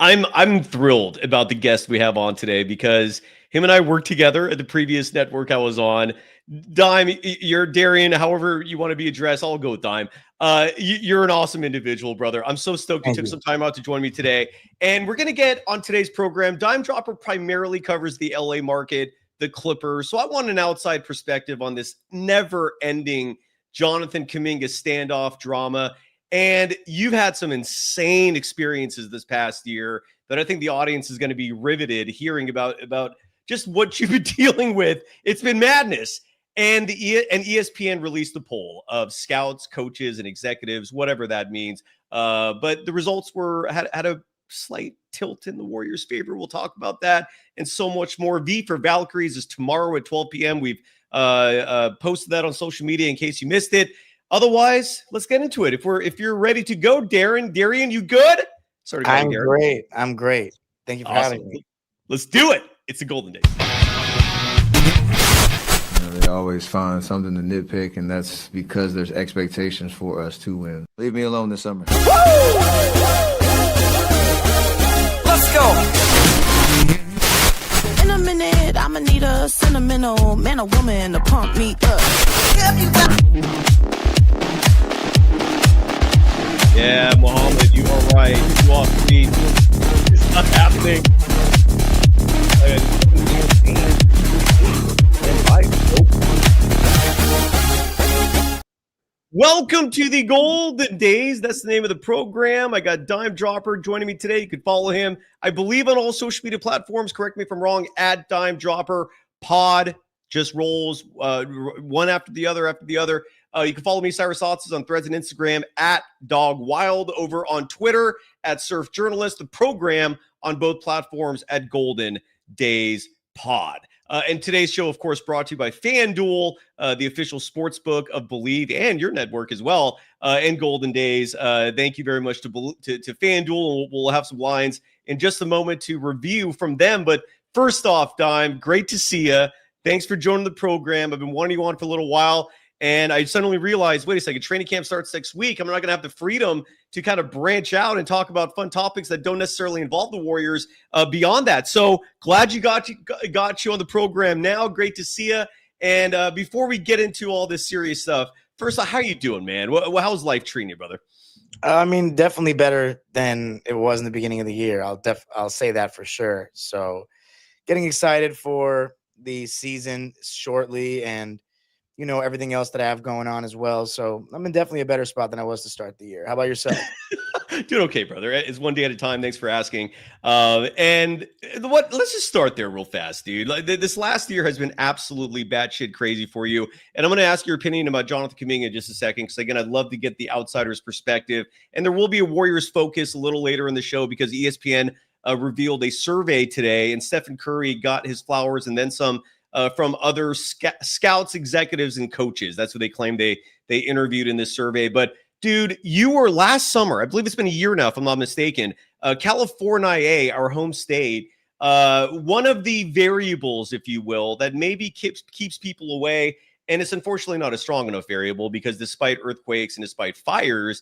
I'm thrilled about the guest we have on today because him and I worked together at the previous network I was on. Dime, you're Darian, however you want to be addressed. I'll go with Dime. You're an awesome individual, brother. I'm so stoked you Thank took you. some time out to join me today. And we're going to get on today's program. Dime Dropper primarily covers the LA market, the Clippers. So I want an outside perspective on this never-ending Jonathan Kuminga standoff drama. And you've had some insane experiences this past year that I think the audience is going to be riveted hearing about just what you've been dealing with. It's been madness. And ESPN released a poll of scouts, coaches, and executives, whatever that means. But the results had a slight tilt in the Warriors' favor. We'll talk about that and so much more. V for Valkyries is tomorrow at 12 p.m. We've posted that on social media in case you missed it. Otherwise, let's get into it. If you're ready to go, Darian, you good? I'm great. I'm great. Thank you for having me. Let's do it. It's the Golden Days. They always find something to nitpick, and that's because there's expectations for us to win. Leave me alone this summer. Let's go. In a minute, I'ma need a sentimental man or woman to pump me up. Yeah, Muhammad, you are right. You off me. It's not happening. Welcome to the Golden Days. That's the name of the program. I got Dime Dropper joining me today. You can follow him, I believe, on all social media platforms. Correct me if I'm wrong, at Dime Dropper Pod. Just rolls one after the other. You can follow me, Cyrus Saatsaz, on Threads and Instagram, at Dog Wild, over on Twitter, at Surf Journalist, the program on both platforms at Golden Days Pod. And today's show, of course, brought to you by FanDuel, the official sportsbook of Believe, and your network as well, and Golden Days. Thank you very much to FanDuel. We'll have some lines in just a moment to review from them. But first off, Dime, great to see you. Thanks for joining the program. I've been wanting you on for a little while, and I suddenly realized, wait a second, training camp starts next week. I'm not going to have the freedom to kind of branch out and talk about fun topics that don't necessarily involve the Warriors beyond that. So glad you got you on the program now. Great to see you. And before we get into all this serious stuff, first, how you doing, man? How's life treating you, brother? I mean, definitely better than it was in the beginning of the year. I'll say that for sure. So getting excited for the season shortly, and everything else that I have going on as well. So I'm in definitely a better spot than I was to start the year. How about yourself? Doing okay, brother. It's one day at a time. Thanks for asking. Let's just start there real fast, dude. Like this last year has been absolutely batshit crazy for you. And I'm going to ask your opinion about Jonathan Kuminga in just a second, because again, I'd love to get the outsider's perspective. And there will be a Warriors focus a little later in the show because ESPN revealed a survey today, and Stephen Curry got his flowers and then some from other scouts, executives, and coaches. That's what they claim they interviewed in this survey. But dude, you were last summer, I believe it's been a year now, if I'm not mistaken, California, our home state, one of the variables, if you will, that maybe keeps people away. And it's unfortunately not a strong enough variable because despite earthquakes and despite fires,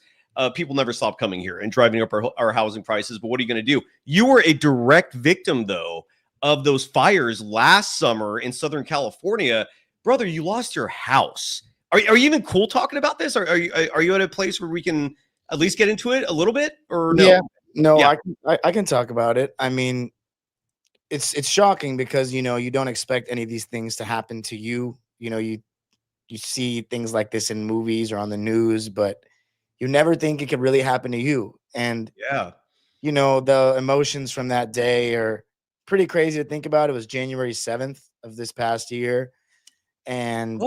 people never stop coming here and driving up our housing prices. But what are you going to do? You were a direct victim, though, of those fires last summer in Southern California. Brother, you lost your house. Are you even cool talking about this? Are you at a place where we can at least get into it a little bit, or no? Yeah. I can talk about it. I mean, it's shocking because you don't expect any of these things to happen to you. You see things like this in movies or on the news, but you never think it could really happen to you. And yeah, the emotions from that day are pretty crazy to think about. It was January 7th of this past year. And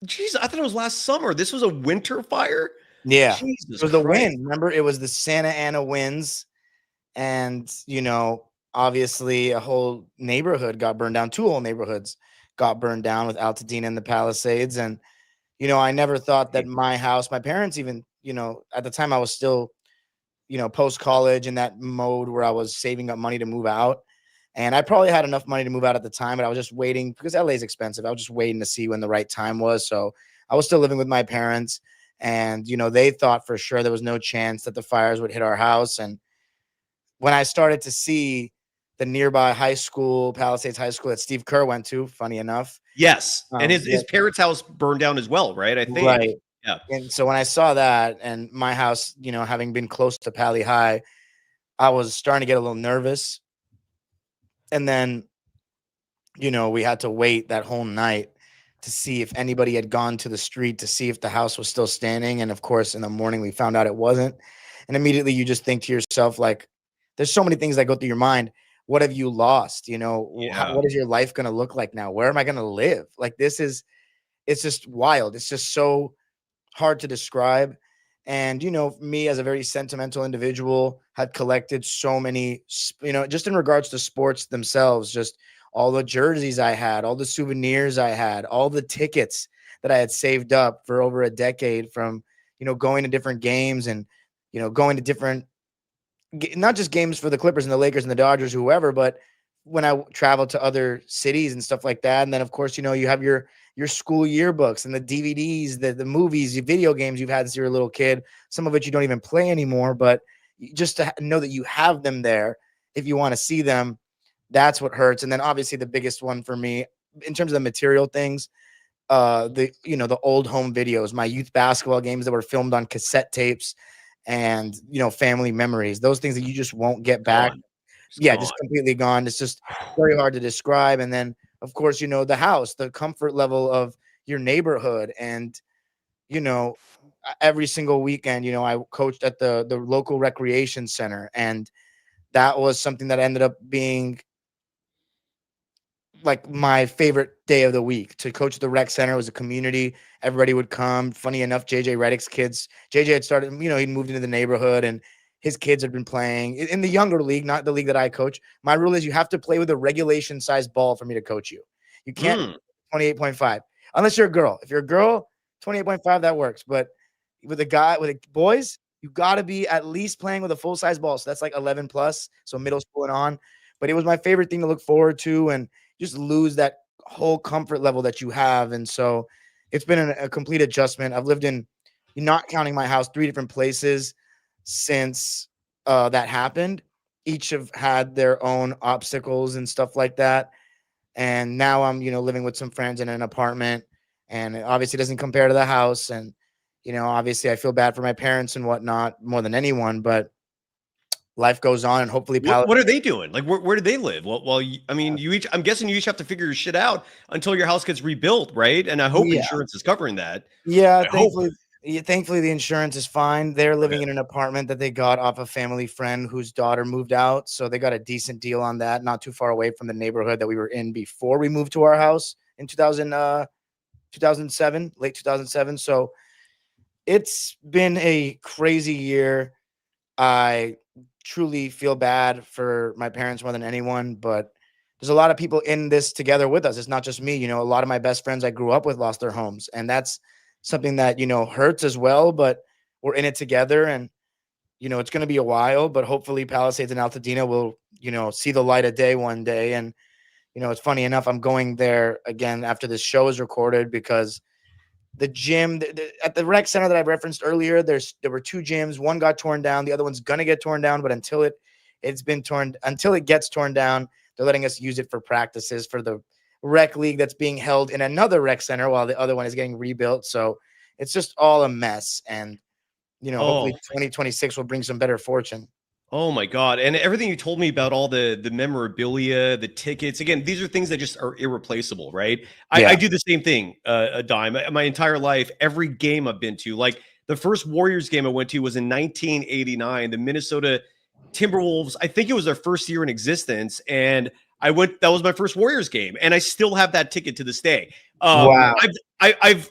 geez, I thought it was last summer. This was a winter fire? Yeah. Jesus it was the Christ. wind. Remember, it was the Santa Ana winds. And, obviously a whole neighborhood got burned down. 2 whole neighborhoods got burned down with Altadena and the Palisades. And, I never thought that my house, my parents even, at the time I was still, post-college in that mode where I was saving up money to move out. And I probably had enough money to move out at the time, but I was just waiting because LA is expensive. I was just waiting to see when the right time was. So I was still living with my parents, and, they thought for sure there was no chance that the fires would hit our house. And when I started to see the nearby high school, Palisades High School that Steve Kerr went to, funny enough. Yes. And his Yeah, parents' house burned down as well, right? I think. right. Yeah. And so when I saw that, and my house, you know, having been close to Pali High, I was starting to get a little nervous. And then, you know, we had to wait that whole night to see if anybody had gone to the street to see if the house was still standing. And of course, in the morning, we found out it wasn't. And immediately you just think to yourself, like, there's so many things that go through your mind. What have you lost? You know, Yeah. what is your life going to look like now? Where am I going to live? Like, it's just wild. It's just so hard to describe. And, you know, me as a very sentimental individual had collected so many, you know, just in regards to sports themselves, just all the jerseys I had, all the souvenirs I had, all the tickets that I had saved up for over a decade from, you know, going to different games and, you know, going to different, not just games for the Clippers and the Lakers and the Dodgers, whoever, but when I traveled to other cities and stuff like that. And then of course, you know, you have your school yearbooks and the DVDs, the movies, the video games you've had since you were a little kid, some of which you don't even play anymore, but just to know that you have them there if you want to see them, that's what hurts. And then obviously the biggest one for me in terms of the material things, the old home videos, my youth basketball games that were filmed on cassette tapes and, you know, family memories, those things that you just won't get back. Gone. Just completely gone. It's just very hard to describe. And then of course, you know, the house, the comfort level of your neighborhood. And, you know, every single weekend, you know, I coached at the local recreation center. And that was something that ended up being like my favorite day of the week. To coach at the rec center was a community. Everybody would come. Funny enough, JJ Redick's kids, JJ had started, you know, he'd moved into the neighborhood and his kids had been playing in the younger league, not the league that I coach. My rule is you have to play with a regulation size ball for me to coach you. You can't 28.5 unless you're a girl. If you're a girl, 28.5, that works. But with the boys, you got to be at least playing with a full size ball. So that's like 11 plus. So middle school and on. But it was my favorite thing to look forward to and just lose that whole comfort level that you have. And so it's been a complete adjustment. I've lived in, not counting my house, 3 different places since that happened. Each have had their own obstacles and stuff like that. And now I'm, you know, living with some friends in an apartment, and it obviously doesn't compare to the house. And, you know, obviously I feel bad for my parents and whatnot more than anyone, but life goes on. And hopefully, what are they doing? Like, where do they live? Well, I'm guessing you each have to figure your shit out until your house gets rebuilt, right? And I hope insurance is covering that. Yeah, thankfully the insurance is fine. They're living in an apartment that they got off a family friend whose daughter moved out. So they got a decent deal on that, not too far away from the neighborhood that we were in before we moved to our house in 2007, late 2007. So it's been a crazy year. I truly feel bad for my parents more than anyone, but there's a lot of people in this together with us. It's not just me. You know, a lot of my best friends I grew up with lost their homes, and that's something that, you know, hurts as well, but we're in it together. And, you know, it's going to be a while, but hopefully Palisades and Altadena will, you know, see the light of day one day. And, you know, it's funny enough, I'm going there again after this show is recorded because the gym at the rec center that I referenced earlier, there were 2 gyms. One got torn down. The other one's going to get torn down, but until it gets torn down, they're letting us use it for practices for the rec league that's being held in another rec center while the other one is getting rebuilt. So it's just all a mess. And, you know, hopefully 2026 will bring some better fortune. Oh my God. And everything you told me about all the memorabilia, the tickets, again, these are things that just are irreplaceable, right? I do the same thing, a dime. My entire life, every game I've been to, like the first Warriors game I went to was in 1989, the Minnesota Timberwolves. I think it was their first year in existence. And that was my first Warriors game. And I still have that ticket to this day. Wow. I've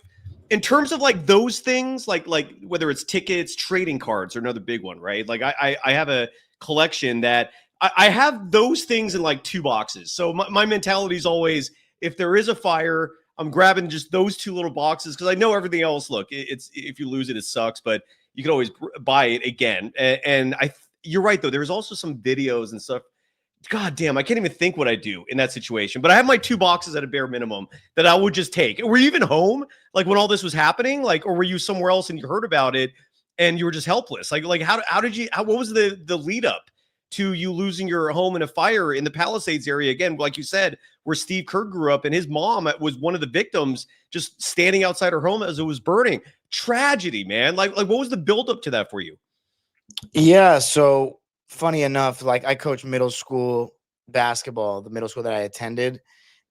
in terms of like those things, like whether it's tickets, trading cards are another big one, right? Like I have a collection that I have those things in like 2 boxes. So my mentality is always, if there is a fire, I'm grabbing just those 2 little boxes because I know everything else. Look, it's if you lose it, it sucks, but you can always buy it again. And you're right though. There's also some videos and stuff. God damn, I can't even think what I do in that situation. But I have my 2 boxes at a bare minimum that I would just take. Were you even home, like when all this was happening, like, or were you somewhere else and you heard about it and you were just helpless? Like how did you? What was the lead up to you losing your home in a fire in the Palisades area. Again, like you said, where Steve Kerr grew up, and his mom was one of the victims, just standing outside her home as it was burning. Tragedy, man. Like what was the buildup to that for you? Yeah. So funny enough, like I coach middle school basketball, the middle school that I attended,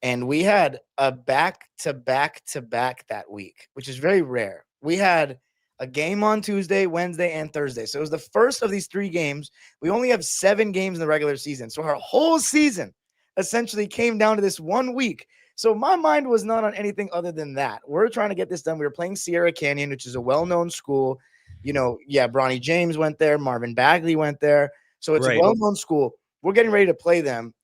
and we had a back-to-back-to-back that week, which is very rare. We had a game on Tuesday, Wednesday, and Thursday. So it was the first of these 3 games. We only have 7 games in the regular season. So our whole season essentially came down to this 1 week. So my mind was not on anything other than that. We're trying to get this done. We were playing Sierra Canyon, which is a well-known school. Bronny James went there. Marvin Bagley went there. So it's a well-known school. We're getting ready to play them.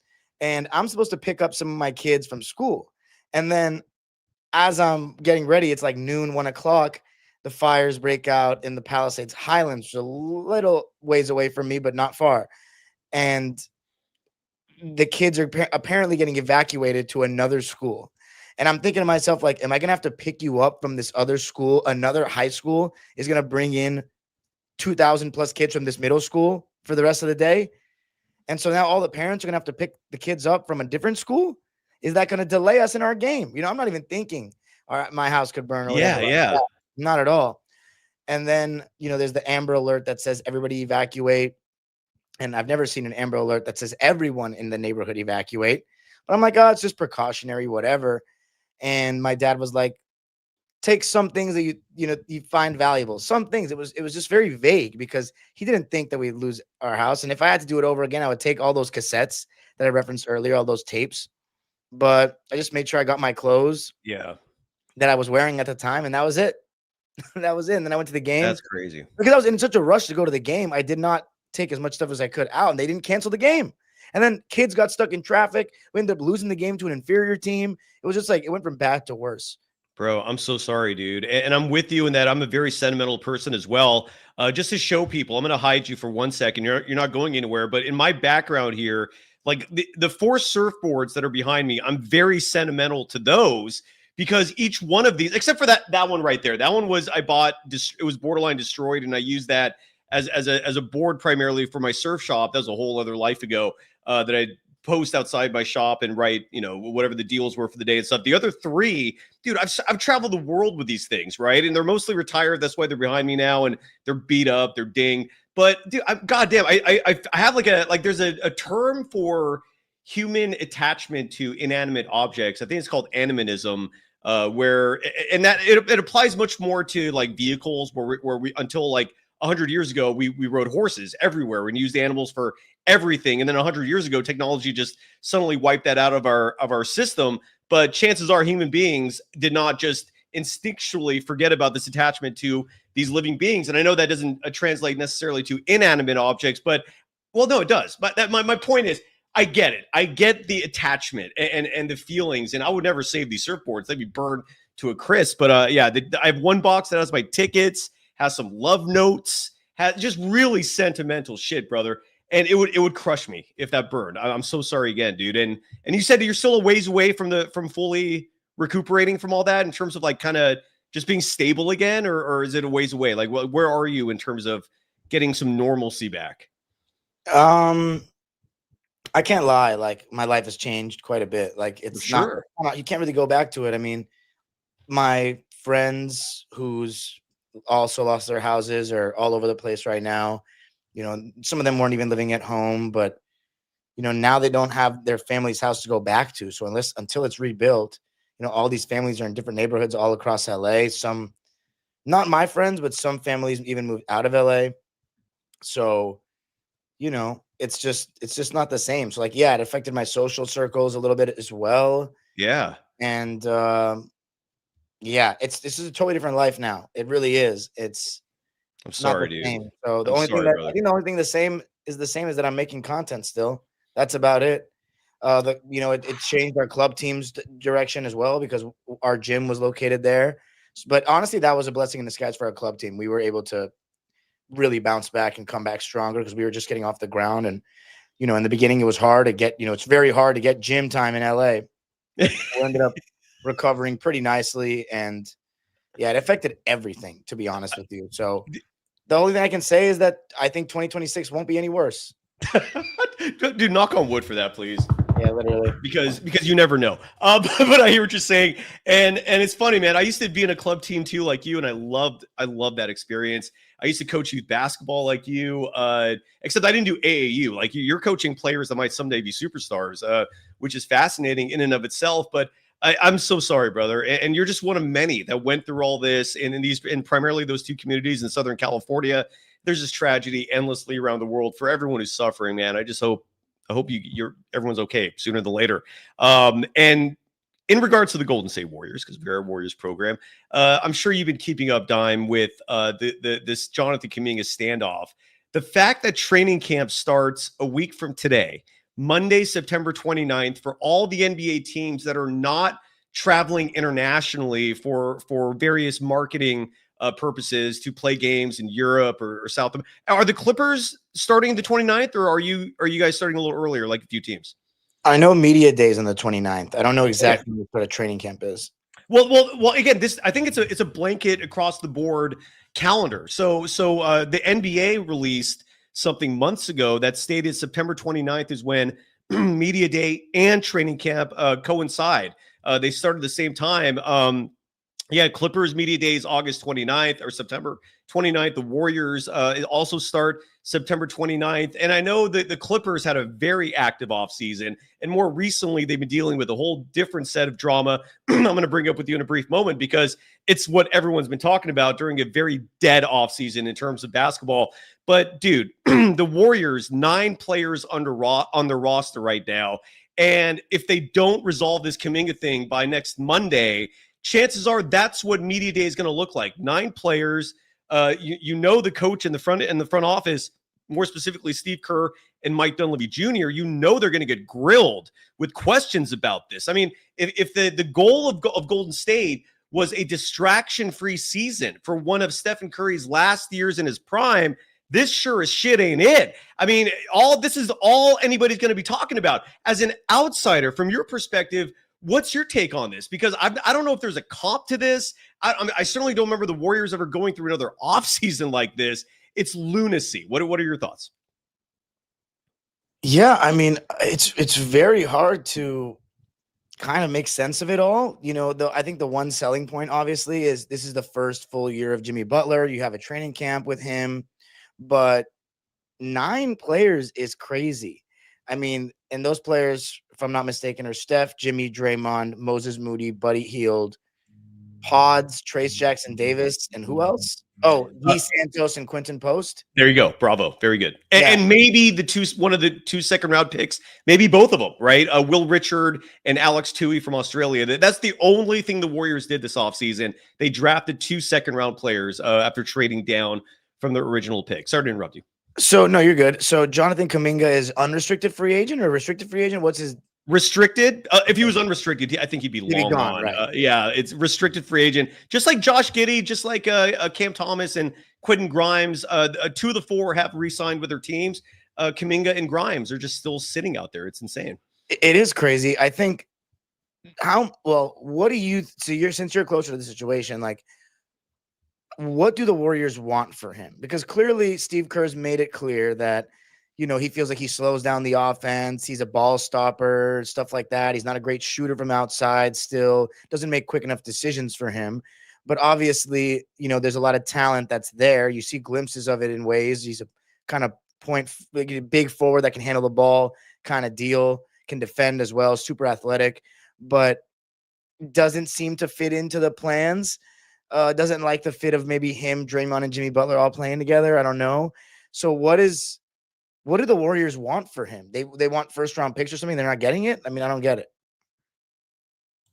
And I'm supposed to pick up some of my kids from school. And then as I'm getting ready, it's like noon, 1 o'clock. The fires break out in the Palisades Highlands, which is a little ways away from me, but not far. And the kids are apparently getting evacuated to another school. And I'm thinking to myself, like, am I going to have to pick you up from this other school? Another high school is going to bring in 2,000 plus kids from this middle school for the rest of the day. And so now all the parents are going to have to pick the kids up from a different school. Is that going to delay us in our game? I'm not even thinking, all right, my house could burn. Or whatever. Yeah. Not at all. And then, there's the Amber Alert that says everybody evacuate. And I've never seen an Amber Alert that says everyone in the neighborhood evacuate. But I'm like, oh, it's just precautionary, whatever. And my dad was like, take some things that you find valuable. Some things. It was just very vague because he didn't think that we'd lose our house. And if I had to do it over again, I would take all those cassettes that I referenced earlier, all those tapes. But I just made sure I got my clothes that I was wearing at the time, and that was it. That was it. And then I went to the game. That's crazy. Because I was in such a rush to go to the game, I did not take as much stuff as I could out, and they didn't cancel the game. And then kids got stuck in traffic. We ended up losing the game to an inferior team. It was just like it went from bad to worse. Bro, I'm so sorry, dude. And I'm with you in that. I'm a very sentimental person as well. Just to show people, I'm going to hide you for 1 second. You're not going anywhere. But in my background here, like the 4 surfboards that are behind me, I'm very sentimental to those because each one of these, except for that one right there, that one was I bought. It was borderline destroyed, and I used that as a board primarily for my surf shop. That was a whole other life ago that I post outside my shop and write, whatever the deals were for the day and stuff. The other 3, dude, I've traveled the world with these things, right? And they're mostly retired. That's why they're behind me now, and they're beat up, they're dinged. But dude, goddamn, I have there's a term for human attachment to inanimate objects. I think it's called animism. And that it applies much more to like vehicles where we until like 100 years ago, we rode horses everywhere and used animals for everything. And then 100 years ago, technology just suddenly wiped that out of our system. But chances are human beings did not just instinctually forget about this attachment to these living beings. And I know that doesn't translate necessarily to inanimate objects, but well, no, it does. But my point is, I get it. I get the attachment and the feelings. And I would never save these surfboards. They'd be burned to a crisp. But I have one box that has my tickets, has some love notes, has just really sentimental shit, brother. And it would crush me if that burned. I'm so sorry again, dude. And you said that you're still a ways away from fully recuperating from all that in terms of like kind of just being stable again, or is it a ways away? Like, where are you in terms of getting some normalcy back? I can't lie. Like my life has changed quite a bit. Like it's not, you can't really go back to it. I mean, my friends who's also lost their houses are all over the place right now. Some of them weren't even living at home, but now they don't have their family's house to go back to. So until it's rebuilt, all these families are in different neighborhoods all across LA. Some, not my friends, but some families even moved out of LA. So, it's just not the same. So like, yeah, it affected my social circles a little bit as well. Yeah. And, this is a totally different life now. It really is. I'm sorry, dude. Same. So the only thing the same is that I'm making content still. That's about it. It changed our club team's direction as well because our gym was located there. But honestly, that was a blessing in disguise for our club team. We were able to really bounce back and come back stronger because we were just getting off the ground. And, in the beginning, it was hard to get, it's very hard to get gym time in LA. We ended up recovering pretty nicely. And yeah, it affected everything, to be honest with you. So the only thing I can say is that I think 2026 won't be any worse. Dude, knock on wood for that, please. Yeah, literally. Because you never know. But I hear what you're saying, and it's funny, man. I used to be in a club team too, like you, and I loved that experience. I used to coach youth basketball like you, except I didn't do AAU. Like you're coaching players that might someday be superstars, which is fascinating in and of itself. But I'm so sorry, brother, and you're just one of many that went through all this, and in primarily those two communities in Southern California. There's this tragedy endlessly around the world for everyone who's suffering, man. I hope everyone's okay sooner than later. And in regards to the Golden State Warriors, because we're a Warriors program, I'm sure you've been keeping up, Dime, with this Jonathan Kuminga standoff. The fact that training camp starts a week from today, Monday, September 29th, for all the NBA teams that are not traveling internationally for various marketing purposes to play games in Europe or South America. Are the Clippers starting the 29th, or are you guys starting a little earlier, like a few teams? I know media days on the 29th. I don't know exactly what a training camp is. Well. Again, I think it's a blanket across the board calendar. So the NBA released something months ago that stated September 29th is when media day and training camp coincide. They started at the same time. Clippers media day is August 29th or September 29th. The Warriors also start September 29th. And I know that the Clippers had a very active offseason. And more recently, they've been dealing with a whole different set of drama I'm going to bring up with you in a brief moment, because it's what everyone's been talking about during a very dead offseason in terms of basketball. But, dude, the Warriors, 9 players on their roster right now. And if they don't resolve this Kuminga thing by next Monday, chances are that's what media day is going to look like. 9 players. The coach in the front office, more specifically Steve Kerr and Mike Dunleavy Jr., they're going to get grilled with questions about this. I mean, if the goal of Golden State was a distraction-free season for one of Stephen Curry's last years in his prime, this sure as shit ain't it. I mean, this is all anybody's going to be talking about. As an outsider, from your perspective, what's your take on this? Because I don't know if there's a comp to this. I certainly don't remember the Warriors ever going through another offseason like this. It's lunacy. What are your thoughts? Yeah, I mean, it's very hard to kind of make sense of it all. I think the one selling point, obviously, is this is the first full year of Jimmy Butler. You have a training camp with him, but 9 players is crazy. I mean, and those players, if I'm not mistaken, are Steph, Jimmy, Draymond, Moses Moody, Buddy Hield, Pods, Trace Jackson Davis, and who else? Oh, D. Santos and Quentin Post. There you go. Bravo. Very good. And maybe one of the 2 second-round picks, maybe both of them, right? Will Richard and Alex Tui from Australia. That's the only thing the Warriors did this offseason. They drafted 2 second-round players after trading down from the original pick. Sorry to interrupt you. So, no, you're good. So, Jonathan Kuminga is unrestricted free agent or restricted free agent? What's his... Restricted? If he was unrestricted, I think he'd be long gone. Right. It's restricted free agent. Just like Josh Giddey, just like Cam Thomas and Quentin Grimes. 2 of the 4 have re-signed with their teams. Kuminga and Grimes are just still sitting out there. It's insane. It is crazy. I think what do you... So, since you're closer to the situation, like, what do the Warriors want for him? Because clearly Steve Kerr's made it clear that, he feels like he slows down the offense. He's a ball stopper, stuff like that. He's not a great shooter from outside still. Doesn't make quick enough decisions for him. But obviously, there's a lot of talent that's there. You see glimpses of it in ways. He's a kind of big forward that can handle the ball kind of deal, can defend as well, super athletic, but doesn't seem to fit into the plans. Doesn't like the fit of maybe him, Draymond, and Jimmy Butler all playing together. I don't know. So what do the Warriors want for him? They want first-round picks or something? They're not getting it? I mean, I don't get it.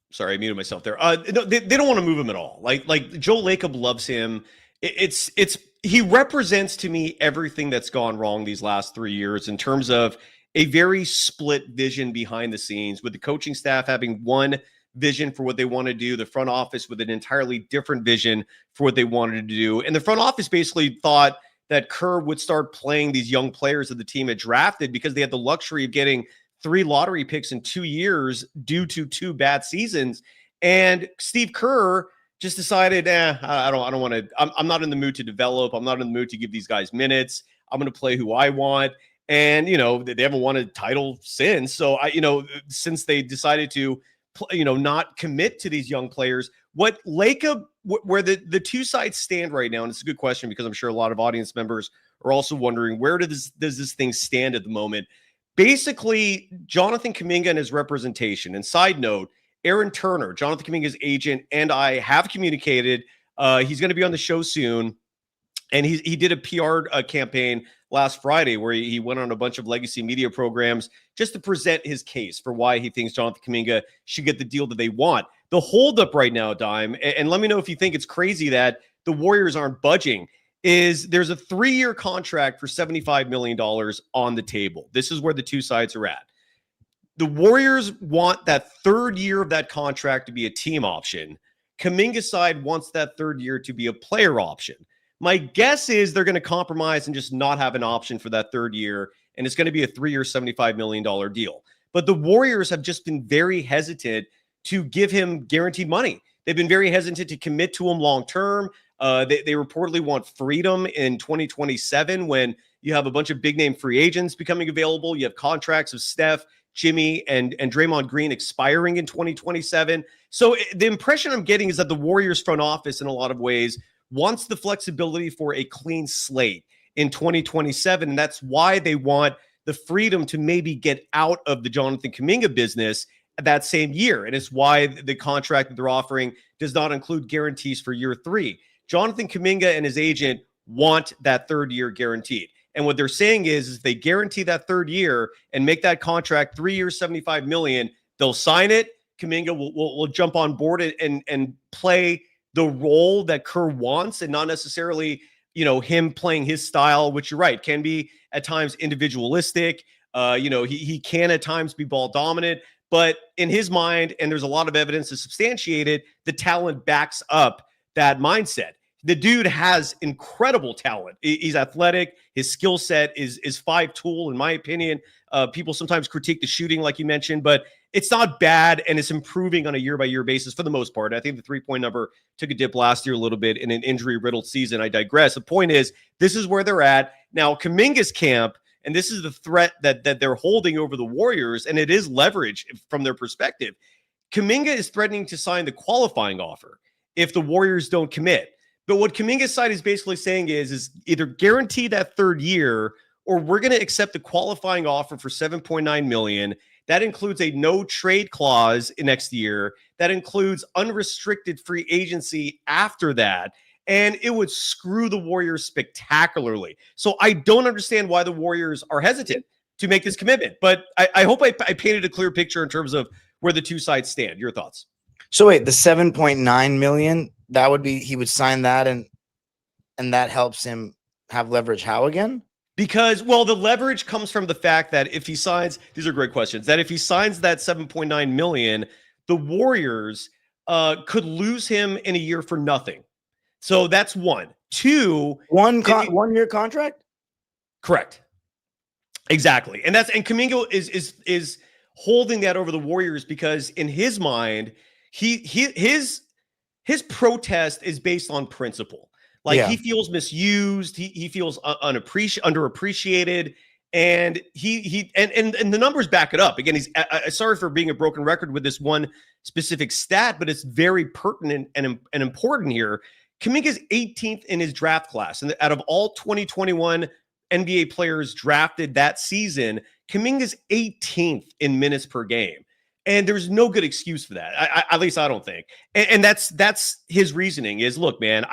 Sorry, I muted myself there. No, they don't want to move him at all. Like Joe Lacob loves him. He represents to me everything that's gone wrong these last 3 years in terms of a very split vision behind the scenes, with the coaching staff having one vision for what they want to do, the front office with an entirely different vision for what they wanted to do. And the front office basically thought that Kerr would start playing these young players that the team had drafted because they had the luxury of getting 3 lottery picks in 2 years due to 2 bad seasons. And Steve Kerr just decided, I don't want to, I'm not in the mood to develop. I'm not in the mood to give these guys minutes. I'm going to play who I want. And, they haven't won a title since. So, since they decided to, not commit to these young players, what where the two sides stand right now, and it's a good question because I'm sure a lot of audience members are also wondering, where does this thing stand at the moment? Basically, Jonathan Kuminga and his representation. And side note, Aaron Turner, Jonathan Kuminga's agent, and I have communicated. He's going to be on the show soon. And he did a PR campaign last Friday where he went on a bunch of legacy media programs just to present his case for why he thinks Jonathan Kuminga should get the deal that they want. The holdup right now, Dime, and let me know if you think it's crazy that the Warriors aren't budging, is there's a 3-year contract for $75 million on the table. This is where the two sides are at. The Warriors want that third year of that contract to be a team option. Kuminga's side wants that third year to be a player option. My guess is they're going to compromise and just not have an option for that third year, and it's going to be a 3-year, $75 million deal. But the Warriors have just been very hesitant to give him guaranteed money. They've been very hesitant to commit to him long-term. They reportedly want freedom in 2027 when you have a bunch of big-name free agents becoming available. You have contracts of Steph, Jimmy, and Draymond Green expiring in 2027. So the impression I'm getting is that the Warriors front office, in a lot of ways, wants the flexibility for a clean slate in 2027. And that's why they want the freedom to maybe get out of the Jonathan Kuminga business that same year. And it's why the contract that they're offering does not include guarantees for year 3. Jonathan Kuminga and his agent want that third year guaranteed. And what they're saying is they guarantee that third year and make that contract 3 years, $75 million. They'll sign it. Kuminga will jump on board and play the role that Kerr wants, and not necessarily, him playing his style, which you're right, can be at times individualistic. He can at times be ball dominant, but in his mind, and there's a lot of evidence to substantiate it, the talent backs up that mindset. The dude has incredible talent. He's athletic. His skill set is 5-tool, in my opinion. People sometimes critique the shooting, like you mentioned, but it's not bad, and it's improving on a year-by-year basis for the most part. I think the three-point number took a dip last year a little bit in an injury-riddled season. I digress. The point is, this is where they're at. Now, Kuminga's camp, and this is the threat that they're holding over the Warriors, and it is leverage from their perspective. Kuminga is threatening to sign the qualifying offer if the Warriors don't commit. But what Kuminga's side is basically saying is either guarantee that third year, or we're going to accept the qualifying offer for $7.9 million. That includes a no trade clause next year. That includes unrestricted free agency after that. And it would screw the Warriors spectacularly. So I don't understand why the Warriors are hesitant to make this commitment. But I hope I painted a clear picture in terms of where the two sides stand. Your thoughts? So wait, the $7.9 million, that would be, he would sign that, and that helps him have leverage how again? Because, well, the leverage comes from the fact that if he signs, these are great questions, that if he signs that $7.9 million, the Warriors could lose him in a year for nothing. So that's one. Two, 1 year contract? Correct. Exactly. And Kuminga is holding that over the Warriors because in his mind, his protest is based on principle. Like, he feels misused. He feels underappreciated, and and the numbers back it up. Again, he's sorry for being a broken record with this one specific stat, but it's very pertinent and important here. Kuminga's 18th in his draft class, and out of all 2021 NBA players drafted that season, Kuminga's 18th in minutes per game. And there's no good excuse for that. At least I don't think. And that's his reasoning is, look, man,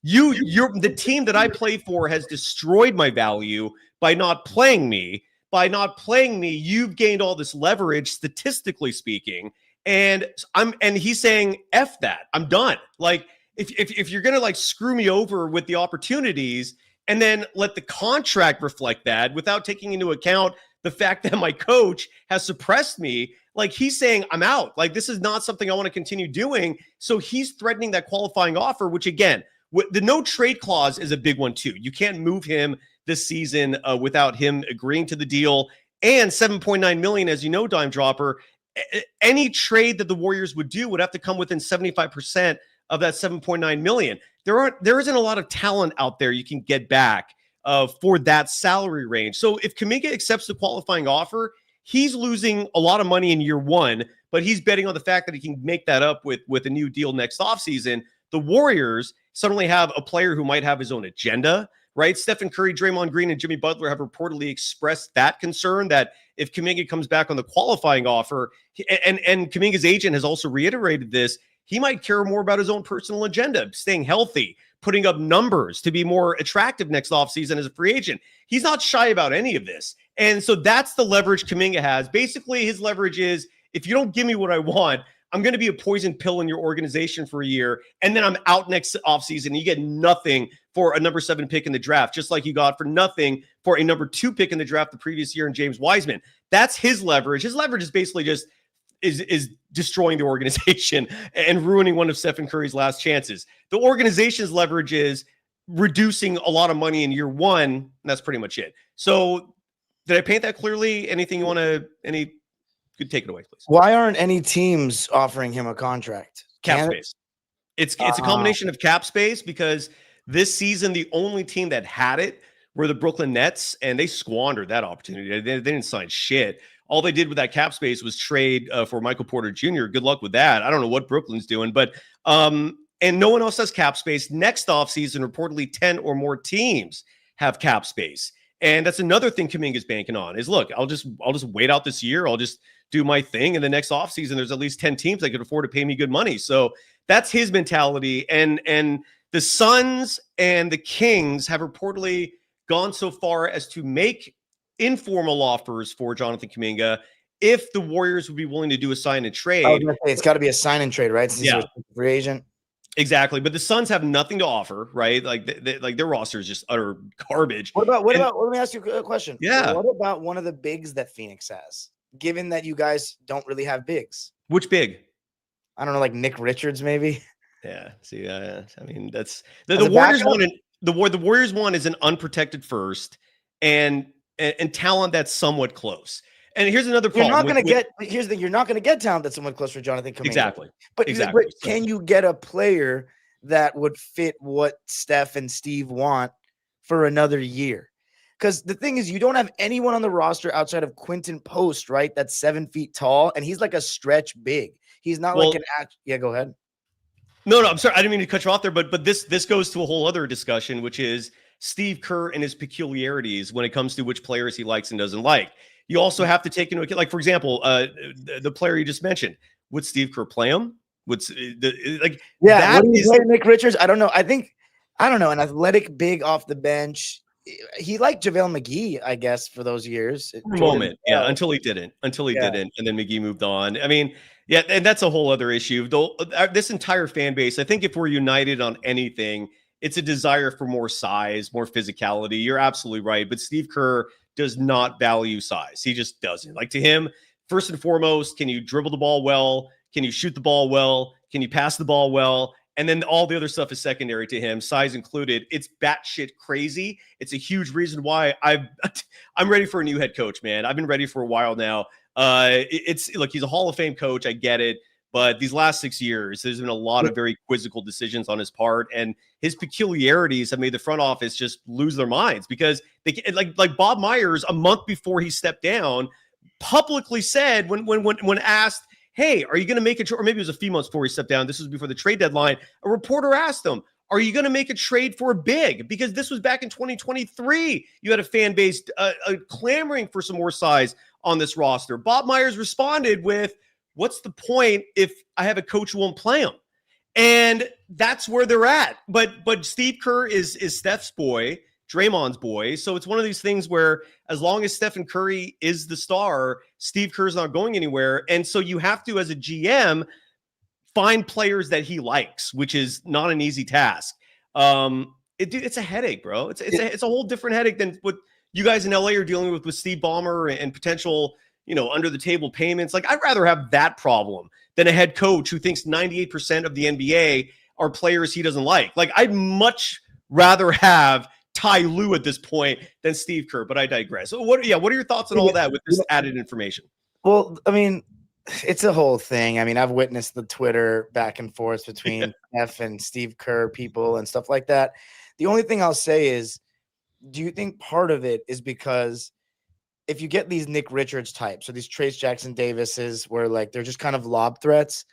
you're the team that I play for has destroyed my value by not playing me. By not playing me, you've gained all this leverage, statistically speaking. And he's saying, F that. I'm done. Like, if you're gonna like screw me over with the opportunities and then let the contract reflect that without taking into account the fact that my coach has suppressed me, like, he's saying, I'm out. Like, this is not something I want to continue doing. So he's threatening that qualifying offer, which again, the no trade clause is a big one too. You can't move him this season without him agreeing to the deal. And $7.9 million, as you know, Dime Dropper, any trade that the Warriors would do would have to come within 75% of that $7.9 million. There isn't a lot of talent out there you can get back for that salary range. So if Kuminga accepts the qualifying offer, he's losing a lot of money in year one, but he's betting on the fact that he can make that up with a new deal next offseason. The Warriors suddenly have a player who might have his own agenda, right? Stephen Curry, Draymond Green, and Jimmy Butler have reportedly expressed that concern that if Kuminga comes back on the qualifying offer, and Kuminga's agent has also reiterated this, he might care more about his own personal agenda, staying healthy, putting up numbers to be more attractive next offseason as a free agent. He's not shy about any of this. And so that's the leverage Kuminga has. Basically, his leverage is, if you don't give me what I want, I'm going to be a poison pill in your organization for a year, and then I'm out next offseason. And you get nothing for a number 7 pick in the draft, just like you got for nothing for a number 2 pick in the draft the previous year in James Wiseman. That's his leverage. His leverage is basically just is destroying the organization and ruining one of Stephen Curry's last chances. The organization's leverage is reducing a lot of money in year one, and that's pretty much it. So did I paint that clearly? Anything you want to, could take it away, please. Why aren't any teams offering him a contract? Cap space. It's a combination of cap space, because this season the only team that had it were the Brooklyn Nets, and they squandered that opportunity. They didn't sign shit. All they did with that cap space was trade for Michael Porter Jr. Good luck with that. I don't know what Brooklyn's doing, but and no one else has cap space. Next offseason, reportedly 10 or more teams have cap space. And that's another thing Kuminga's banking on is, look, I'll just wait out this year. I'll just do my thing. And the next offseason, there's at least 10 teams that could afford to pay me good money. So that's his mentality. And the Suns and the Kings have reportedly gone so far as to make informal offers for Jonathan Kuminga if the Warriors would be willing to do a sign and trade. I was gonna say, it's got to be a sign and trade, right? Since yeah. he's a free agent. Exactly. But the Suns have nothing to offer, right? Like their roster is just utter garbage. What about let me ask you a question. Yeah. What about one of the bigs that Phoenix has, given that you guys don't really have bigs? Which big? I don't know, like Nick Richards, maybe. Yeah. See, I mean, that's the Warriors one. The Warriors one is an unprotected first and talent that's somewhat close. And here's another problem. You're not going to get. Here's the thing: you're not going to get talent that's somewhat close for Jonathan Kuminga. Exactly. But can you get a player that would fit what Steph and Steve want for another year? Because the thing is, you don't have anyone on the roster outside of Quentin Post, right? That's 7 feet tall, and he's like a stretch big. He's not like an act. Yeah, go ahead. No, I'm sorry. I didn't mean to cut you off there, but this goes to a whole other discussion, which is Steve Kerr and his peculiarities when it comes to which players he likes and doesn't like. You also have to take into account, like, for example, the player you just mentioned. Would Steve Kerr play him? What do you say, Nick Richards? I don't know. I don't know. An athletic big off the bench. He liked JaVale McGee, I guess, for those years. For a moment, yeah, until he didn't, and then McGee moved on. I mean, yeah, and that's a whole other issue. Though this entire fan base, I think, if we're united on anything, it's a desire for more size, more physicality. You're absolutely right, but Steve Kerr does not value size. He just doesn't. Like, to him, first and foremost, can you dribble the ball well? Can you shoot the ball well? Can you pass the ball well? And then all the other stuff is secondary to him, size included. It's batshit crazy. It's a huge reason why I'm ready for a new head coach, man. I've been ready for a while now. Look, he's a Hall of Fame coach. I get it. But these last 6 years, there's been a lot of very quizzical decisions on his part, and his peculiarities have made the front office just lose their minds, because they like Bob Myers, a month before he stepped down, publicly said when asked, "Hey, are you going to make a trade?" Or maybe it was a few months before he stepped down. This was before the trade deadline. A reporter asked him, "Are you going to make a trade for a big?" Because this was back in 2023. You had a fan base clamoring for some more size on this roster. Bob Myers responded with, "What's the point if I have a coach who won't play him?" And that's where they're at. But Steve Kerr is Steph's boy, Draymond's boy. So it's one of these things where as long as Stephen Curry is the star, Steve Kerr's not going anywhere. And so you have to, as a GM, find players that he likes, which is not an easy task. It's a headache, bro. It's a whole different headache than what you guys in LA are dealing with Steve Ballmer and potential, under the table payments. Like, I'd rather have that problem than a head coach who thinks 98% of the NBA are players he doesn't like. Like, I'd much rather have Ty Lue at this point than Steve Kerr, but I digress. So what are your thoughts on all that with this added information? Well, I mean, it's a whole thing. I mean, I've witnessed the Twitter back and forth between F and Steve Kerr people and stuff like that. The only thing I'll say is do you think part of it is because if you get these Nick Richards types, or these Trace Jackson Davises, where like they're just kind of lob threats,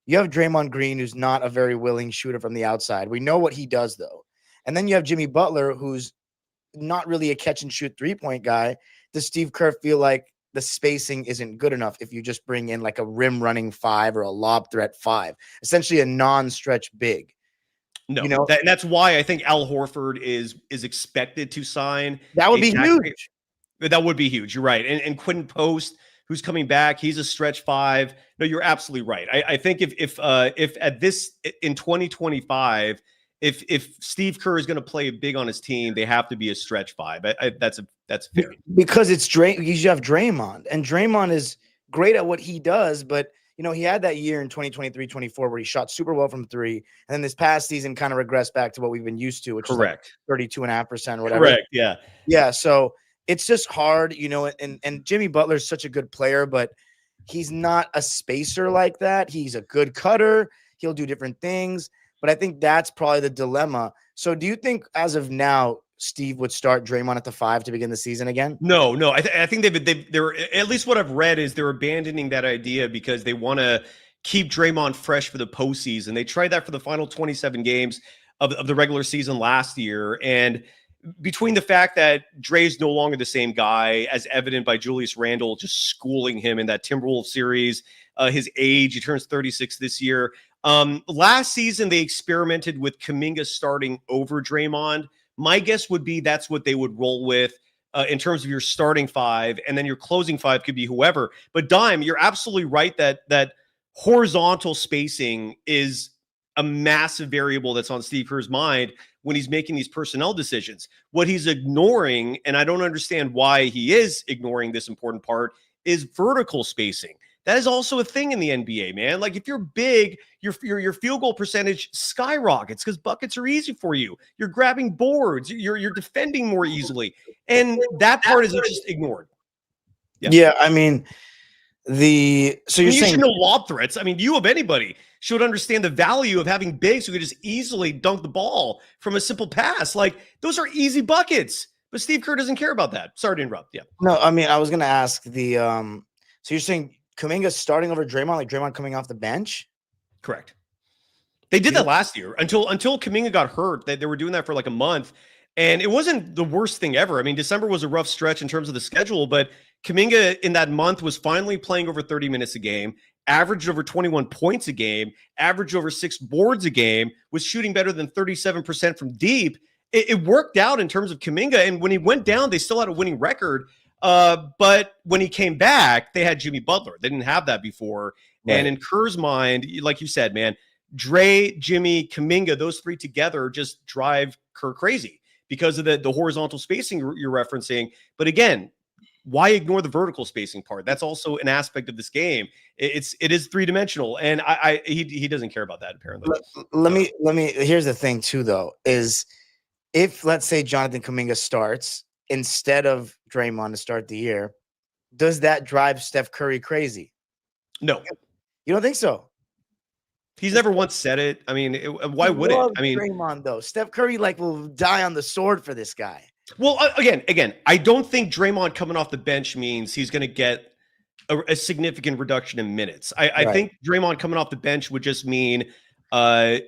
you have Draymond Green, who's not a very willing shooter from the outside. We know what he does, though. And then you have Jimmy Butler, who's not really a catch and shoot 3-point guy. Does Steve Kerr feel like the spacing isn't good enough if you just bring in like a rim running 5 or a lob threat 5, essentially a non-stretch big? No, You know, and that's why I think Al Horford is expected to sign. that would be huge. That would be huge. You're right. And Quentin Post, who's coming back, he's a stretch 5. No, you're absolutely right. I think if at this in 2025, if Steve Kerr is going to play big on his team, they have to be a stretch 5. That's fair. Because you have Draymond, and Draymond is great at what he does, but he had that year in 2023-24 where he shot super well from 3, and then this past season kind of regressed back to what we've been used to, which is like 32.5% or whatever. Correct. Yeah. Yeah. So it's just hard, and Jimmy Butler is such a good player, but he's not a spacer like that. He's a good cutter. He'll do different things, but I think that's probably the dilemma. So do you think as of now, Steve would start Draymond at the 5 to begin the season again? No. I think they're at least what I've read is they're abandoning that idea because they want to keep Draymond fresh for the postseason. They tried that for the final 27 games of the regular season last year, and between the fact that Dre's no longer the same guy, as evident by Julius Randle just schooling him in that Timberwolves series, his age, he turns 36 this year. Last season, they experimented with Kuminga starting over Draymond. My guess would be that's what they would roll with in terms of your starting 5, and then your closing 5 could be whoever. But Dime, you're absolutely right that horizontal spacing is a massive variable that's on Steve Kerr's mind when he's making these personnel decisions. What he's ignoring, and I don't understand why he is ignoring this important part, is vertical spacing. That is also a thing in the NBA, man. Like if you're big, your field goal percentage skyrockets because buckets are easy for you. You're grabbing boards. You're defending more easily, and that part is just ignored. Yeah, I mean you should know lob threats. I mean, you of anybody should understand the value of having bigs who could just easily dunk the ball from a simple pass. Like those are easy buckets, but Steve Kerr doesn't care about that. Sorry to interrupt. Yeah. No, I mean I was going to ask the. So you're saying Kuminga starting over Draymond, like Draymond coming off the bench? Correct. They did that last year until Kuminga got hurt. They were doing that for like a month, and it wasn't the worst thing ever. I mean, December was a rough stretch in terms of the schedule, but Kuminga in that month was finally playing over 30 minutes a game, averaged over 21 points a game, averaged over 6 boards a game, was shooting better than 37% from deep. It worked out in terms of Kuminga, and when he went down, they still had a winning record. But when he came back, they had Jimmy Butler. They didn't have that before. Right. And in Kerr's mind, like you said, man, Dre, Jimmy, Kuminga, those 3 together just drive Kerr crazy because of the horizontal spacing you're referencing. But again, why ignore the vertical spacing part? That's also an aspect of this game. It is 3-dimensional, and he doesn't care about that apparently. Let me. Here's the thing too, though, is if let's say Jonathan Kuminga starts instead of Draymond to start the year, does that drive Steph Curry crazy? No, you don't think so. He's never once said it. I mean, why would it? I mean, Draymond though, Steph Curry will die on the sword for this guy. Well, again, I don't think Draymond coming off the bench means he's going to get a significant reduction in minutes. I think Draymond coming off the bench would just mean a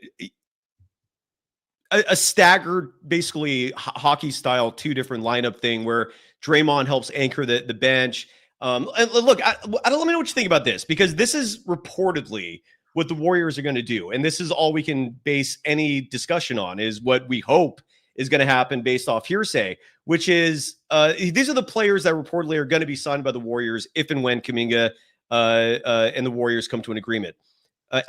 staggered, basically hockey style, 2 different lineup thing where Draymond helps anchor the bench. And look, I don't let me know what you think about this, because this is reportedly what the Warriors are going to do. And this is all we can base any discussion on, is what we hope is going to happen based off hearsay, which is these are the players that reportedly are going to be signed by the Warriors if and when Kuminga and the Warriors come to an agreement.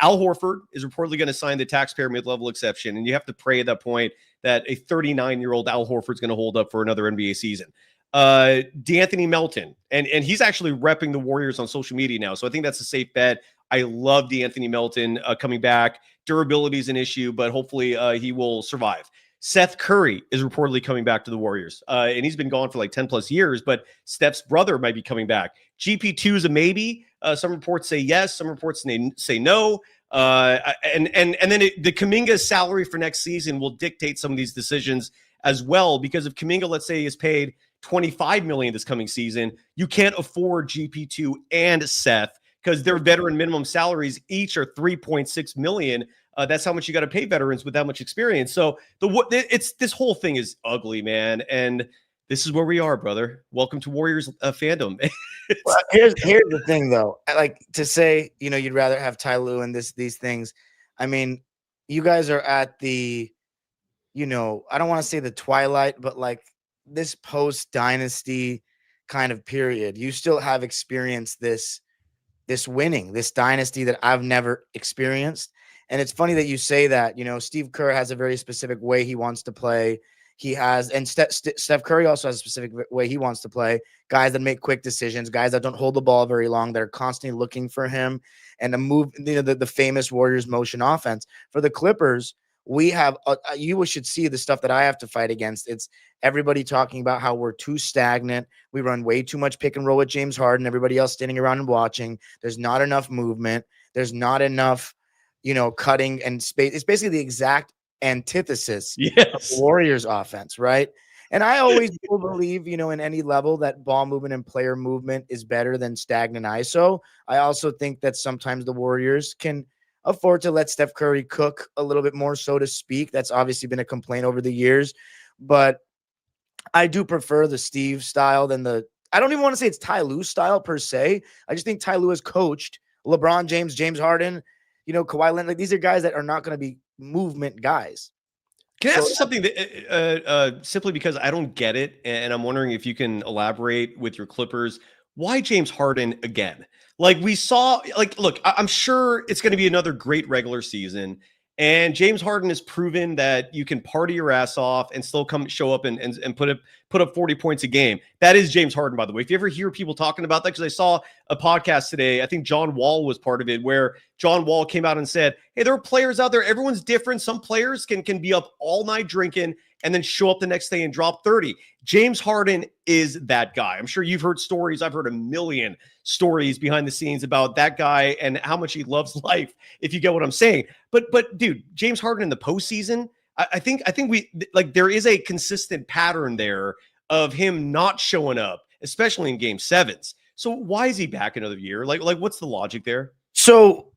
Al Horford is reportedly going to sign the taxpayer mid-level exception, and you have to pray at that point that a 39-year-old Al Horford is going to hold up for another NBA season. D'Anthony Melton, and he's actually repping the Warriors on social media now, so I think that's a safe bet. I love D'Anthony Melton coming back. Durability is an issue, but hopefully he will survive. Seth Curry is reportedly coming back to the Warriors, and he's been gone for like 10 plus years, but Steph's brother might be coming back. GP2 is a maybe. Some reports say yes, some reports say no. And then the Kuminga salary for next season will dictate some of these decisions as well, because if Kuminga, let's say, is paid $25 million this coming season, you can't afford GP2 and Seth because their veteran minimum salaries each are $3.6 million. That's how much you got to pay veterans with that much experience. So this whole thing is ugly, man. And this is where we are, brother. Welcome to Warriors fandom. Well, here's the thing, though. I like to say, you'd rather have Ty Lue and these things. I mean, you guys are at the, I don't want to say the twilight, but like this post dynasty kind of period. You still have experienced this winning, this dynasty that I've never experienced. And it's funny that you say that. Steve Kerr has a very specific way he wants to play. He has, and Steph Curry also has a specific way he wants to play. Guys that make quick decisions, guys that don't hold the ball very long, that are constantly looking for him, and a move, the famous Warriors motion offense. For the Clippers, we have, you should see the stuff that I have to fight against. It's everybody talking about how we're too stagnant. We run way too much pick and roll with James Harden. Everybody else standing around and watching. There's not enough movement. There's not enough, cutting and space. It's basically the exact antithesis of the Warriors offense, right? And I always will believe, in any level that ball movement and player movement is better than stagnant ISO. I also think that sometimes the Warriors can afford to let Steph Curry cook a little bit more, so to speak. That's obviously been a complaint over the years, but I do prefer the Steve style than I don't even want to say it's Ty Lue style per se. I just think Ty Lue has coached LeBron James, James Harden, Kawhi Leonard. Like, these are guys that are not going to be movement guys. Can I ask you something that simply because I don't get it, and I'm wondering if you can elaborate with your Clippers? Why James Harden again? Like we saw, look, I'm sure it's going to be another great regular season, and James Harden has proven that you can party your ass off and still show up and put up 40 points a game. That is James Harden, by the way. If you ever hear people talking about that, because I saw a podcast today, I think John Wall was part of it, where John Wall came out and said, hey, there are players out there. Everyone's different. Some players can be up all night drinking and then show up the next day and drop 30. James Harden is that guy. I'm sure you've heard stories. I've heard a million stories behind the scenes about that guy and how much he loves life, if you get what I'm saying. But dude, James Harden in the postseason, I think we there is a consistent pattern there of him not showing up, especially in game sevens. So why is he back another year? Like what's the logic there? So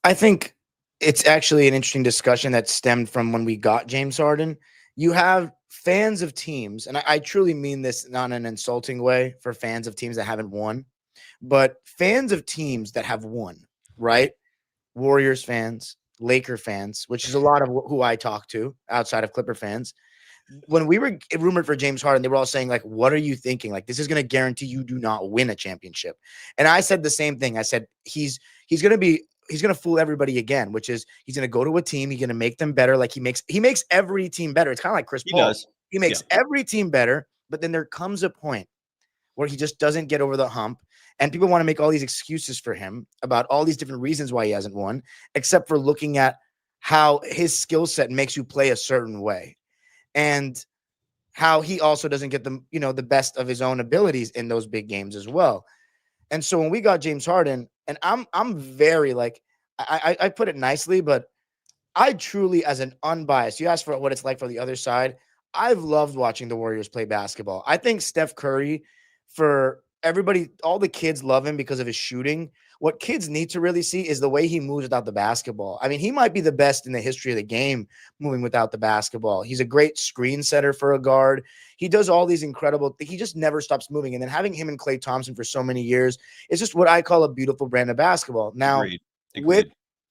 I think it's actually an interesting discussion that stemmed from when we got James Harden. You have fans of teams, and I truly mean this not in an insulting way for fans of teams that haven't won, but fans of teams that have won, right? Warriors fans, Laker fans, which is a lot of who I talk to outside of Clipper fans. When we were rumored for James Harden, they were all saying, like, what are you thinking? Like, this is going to guarantee you do not win a championship. And I said the same thing. I said, he's going to fool everybody again, which is he's going to go to a team. He's going to make them better. Like he makes every team better. It's kind of like Chris Paul. He makes every team better, but then there comes a point where he just doesn't get over the hump. And people want to make all these excuses for him about all these different reasons why he hasn't won, except for looking at how his skill set makes you play a certain way and how he also doesn't get the best of his own abilities in those big games as well. And so when we got James Harden, and I'm very I put it nicely, but I truly, as an unbiased, you asked for what it's like for the other side. I've loved watching the Warriors play basketball. I think Steph Curry, for everybody, all the kids love him because of his shooting. What kids need to really see is the way he moves without the basketball. I mean, he might be the best in the history of the game moving without the basketball. He's a great screen setter for a guard. He does all these incredible things. He just never stops moving. And then having him and Klay Thompson for so many years is just what I call a beautiful brand of basketball. Now, Agreed. With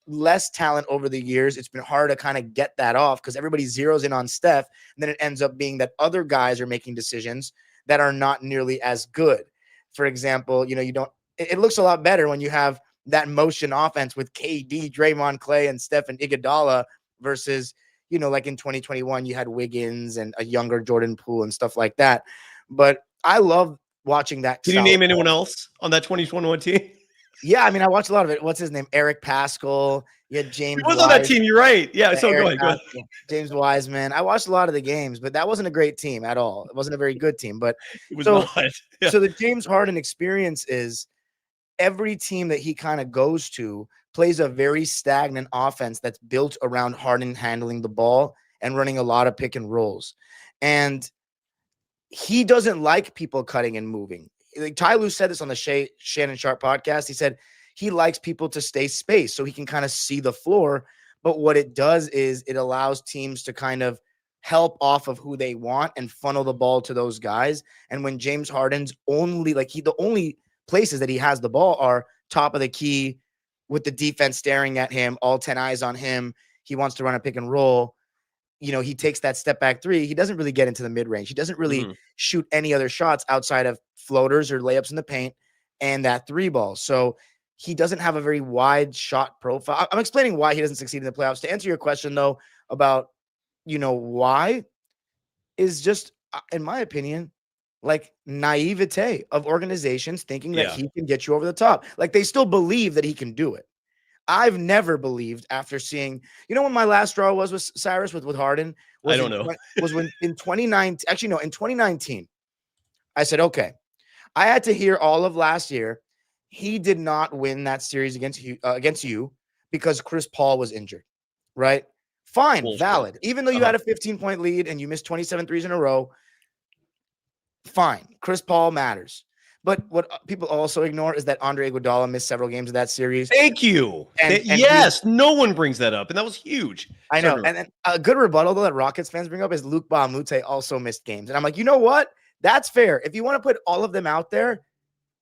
less talent over the years, it's been hard to kind of get that off because everybody zeroes in on Steph, and then it ends up being that other guys are making decisions that are not nearly as good. For example, it looks a lot better when you have that motion offense with KD, Draymond, Clay, and Steph and Iguodala versus, like in 2021, you had Wiggins and a younger Jordan Poole and stuff like that. But I love watching that. Can you name anyone else on that 2021 team? Yeah, I mean, I watched a lot of it. What's his name? Eric Pascal. You had James. He was on that team. You're right. Yeah. So go ahead. James Wiseman. I watched a lot of the games, but that wasn't a great team at all. It wasn't a very good team. But it was not. Yeah. So the James Harden experience is every team that he kind of goes to plays a very stagnant offense that's built around Harden handling the ball and running a lot of pick and rolls. And he doesn't like people cutting and moving. Like Ty Lue said this on the Shannon Sharp podcast. He said he likes people to stay spaced so he can kind of see the floor. But what it does is it allows teams to kind of help off of who they want and funnel the ball to those guys. And when James Harden's the only places that he has the ball are top of the key with the defense staring at him, all 10 eyes on him. He wants to run a pick and roll. He takes that step back three. He doesn't really get into the mid range. He doesn't really shoot any other shots outside of floaters or layups in the paint and that three ball. So he doesn't have a very wide shot profile. I'm explaining why he doesn't succeed in the playoffs. To answer your question though, about, why is just, in my opinion, like naivete of organizations thinking that he can get you over the top. Like they still believe that he can do it. I've never believed after seeing, when my last straw was with Cyrus with Harden. I don't know. Was when in 2019, actually, no, in 2019, I said, okay, I had to hear all of last year. He did not win that series against you because Chris Paul was injured, right? Fine, valid. Even though you had a 15-point lead and you missed 27 threes in a row, fine. Chris Paul matters. But what people also ignore is that Andre Iguodala missed several games of that series. Thank you. Yes, no one brings that up, and that was huge. I know. And then a good rebuttal though that Rockets fans bring up is Luke Bahamute also missed games. And I'm like, you know what? That's fair. If you want to put all of them out there,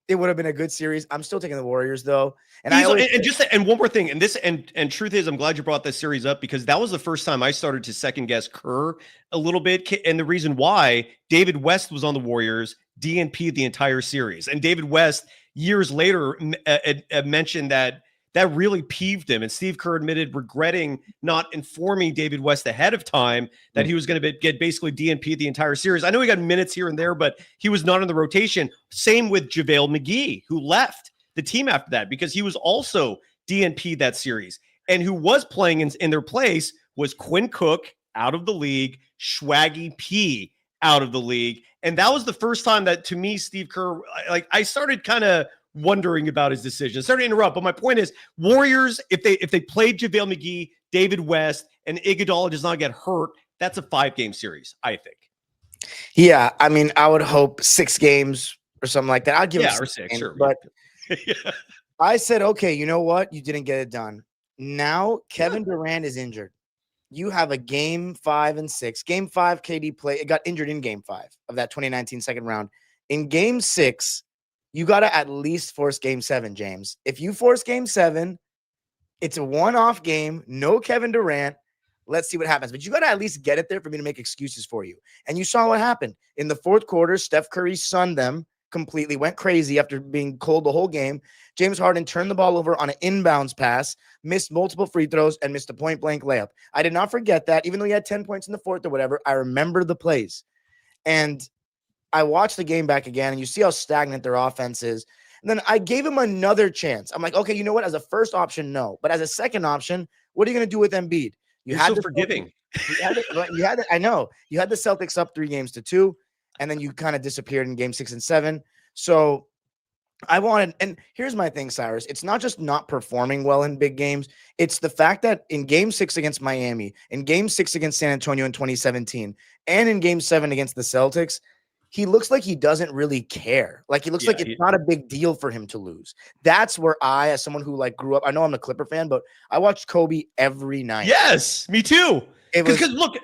it would have been a good series. I'm still taking the Warriors though. And one more thing, and truth is, I'm glad you brought this series up because that was the first time I started to second guess Kerr a little bit. And the reason why David West was on the Warriors, DNP the entire series, and David West years later mentioned that really peeved him. And Steve Kerr admitted regretting not informing David West ahead of time that he was going to get basically DNP the entire series. I know he got minutes here and there, but he was not in the rotation. Same with JaVale McGee, who left the team after that because he was also DNP that series. And who was playing in their place was Quinn Cook out of the league, Swaggy P out of the league. And that was the first time that, to me, Steve Kerr, I started kind of wondering about his decision. Sorry to interrupt, but my point is Warriors, if they played JaVale McGee, David West, and Iguodala does not get hurt, that's a 5-game series, I think. Yeah, I mean, I would hope 6 games or something like that. I'd give him 6 games, sure. But I said, okay, you know what? You didn't get it done. Now Kevin Durant is injured. You have a game 5 and 6. Game 5, KD got injured in game 5 of that 2019 second round. In game 6, you got to at least force game 7, James. If you force game 7, it's a one-off game, no Kevin Durant. Let's see what happens. But you got to at least get it there for me to make excuses for you. And you saw what happened. In the fourth quarter, Steph Curry sunned them completely, went crazy after being cold the whole game. James Harden turned the ball over on an inbounds pass, missed multiple free throws, and missed a point-blank layup. I did not forget that. Even though he had 10 points in the fourth or whatever, I remember the plays. And I watched the game back again, and you see how stagnant their offense is. And then I gave him another chance. I'm like, okay, you know what? As a first option, no. But as a second option, what are you going to do with Embiid? You're so forgiving. I know. You had the Celtics up 3-2, and then you kind of disappeared in game 6 and 7. So I wanted, and here's my thing, Cyrus. It's not just not performing well in big games. It's the fact that in game 6 against Miami, in game 6 against San Antonio in 2017, and in game 7 against the Celtics, he looks like he doesn't really care. Like he looks like it's not a big deal for him to lose. That's where I, as someone who grew up, I know I'm a Clipper fan, but I watched Kobe every night. Yes, me too. Because look,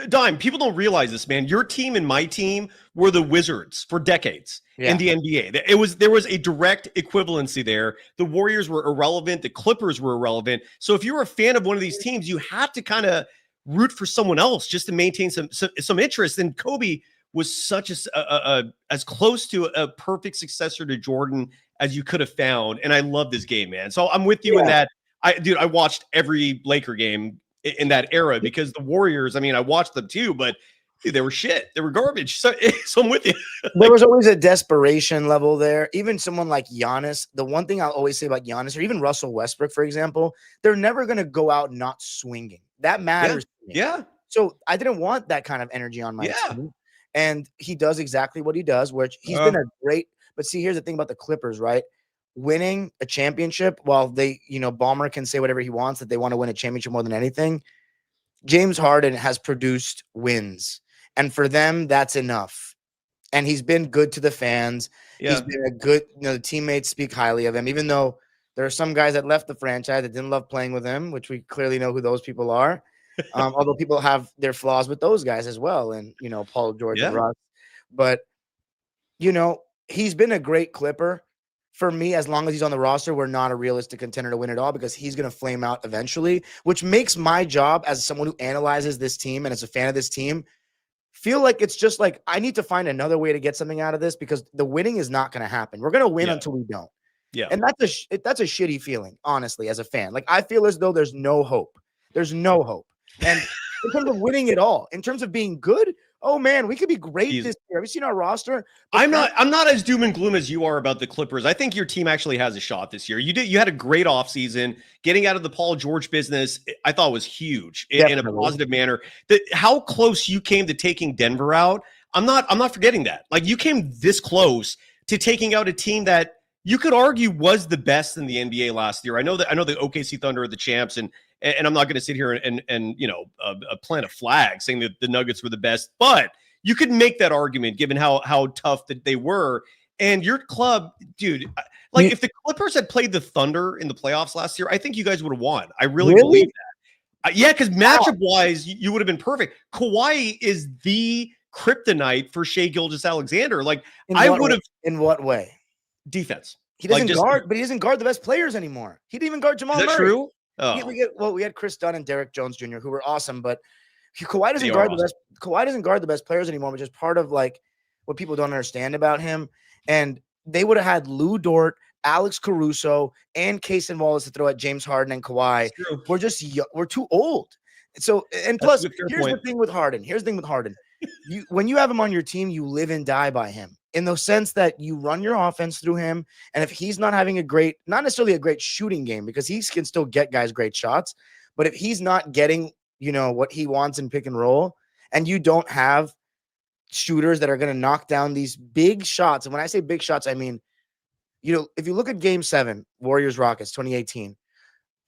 Dime, people don't realize this, man. Your team and my team were the Wizards for decades in the NBA. There was a direct equivalency there. The Warriors were irrelevant. The Clippers were irrelevant. So if you're a fan of one of these teams, you have to kind of root for someone else just to maintain some interest. And Kobe was such as close to a perfect successor to Jordan as you could have found. And I love this game, man. So I'm with you in that. I watched every Laker game in that era because the Warriors, I mean, I watched them too, but dude, they were shit. They were garbage. So I'm with you. There was always a desperation level there. Even someone like Giannis, the one thing I'll always say about Giannis, or even Russell Westbrook, for example, they're never going to go out not swinging. That matters. Yeah. So I didn't want that kind of energy on my team. And he does exactly what he does, which he's been a great, but see, here's the thing about the Clippers, right? Winning a championship, while they, Ballmer can say whatever he wants, that they want to win a championship more than anything. James Harden has produced wins. And for them, that's enough. And he's been good to the fans. Yeah. He's been a good, the teammates speak highly of him, even though there are some guys that left the franchise that didn't love playing with him, which we clearly know who those people are. Although people have their flaws with those guys as well. And, Paul George and Russ. But, he's been a great Clipper. For me, as long as he's on the roster, we're not a realistic contender to win it all because he's going to flame out eventually, which makes my job as someone who analyzes this team and as a fan of this team feel like it's just like I need to find another way to get something out of this because the winning is not going to happen. We're going to win until we don't. Yeah. And that's a shitty feeling, honestly, as a fan. Like, I feel as though there's no hope. There's no hope. And in terms of winning it all, in terms of being good, oh man, we could be great this year. Have you seen our roster? I'm not as doom and gloom as you are about the Clippers. I think your team actually has a shot this year. You had a great offseason. Getting out of the Paul George business, I thought was huge in a positive manner. How close you came to taking Denver out, I'm not forgetting that. Like, you came this close to taking out a team that you could argue was the best in the NBA last year. I know the OKC Thunder are the champs, and I'm not going to sit here and plant a flag saying that the Nuggets were the best, but you could make that argument given how tough that they were. And your club, dude, like if the Clippers had played the Thunder in the playoffs last year, I think you guys would have won. I really believe that. Yeah, because matchup wise, you would have been perfect. Kawhi is the kryptonite for Shai Gilgeous-Alexander. Like, I would have. In what way? Defense. He doesn't guard, but he doesn't guard the best players anymore. He didn't even guard Jamal Murray. Is that true? Oh. We had Chris Dunn and Derek Jones Jr., who were awesome, but Kawhi doesn't guard the best. Kawhi doesn't guard the best players anymore, which is part of like what people don't understand about him. And they would have had Lou Dort, Alex Caruso, and Cason Wallace to throw at James Harden and Kawhi. We're too old. So, and plus, here's the thing with Harden. When you have him on your team, you live and die by him in the sense that you run your offense through him. And if he's not having not necessarily a great shooting game, because he can still get guys great shots, but if he's not getting, what he wants in pick and roll, and you don't have shooters that are going to knock down these big shots. And when I say big shots, I mean, if you look at Game 7, Warriors-Rockets 2018,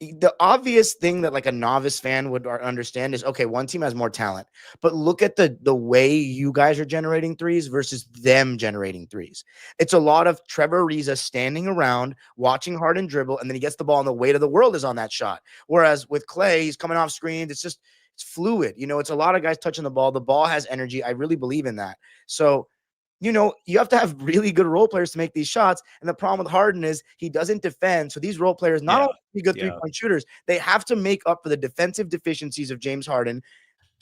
the obvious thing that like a novice fan would understand is, okay, one team has more talent, but look at the way you guys are generating threes versus them generating threes. It's a lot of Trevor Ariza standing around watching Harden dribble, and then he gets the ball and the weight of the world is on that shot. Whereas with Clay, he's coming off screens. It's fluid. It's a lot of guys touching the ball. The ball has energy. I really believe in that. So, you have to have really good role players to make these shots. And the problem with Harden is he doesn't defend. So these role players, not only be good three-point shooters, they have to make up for the defensive deficiencies of James Harden.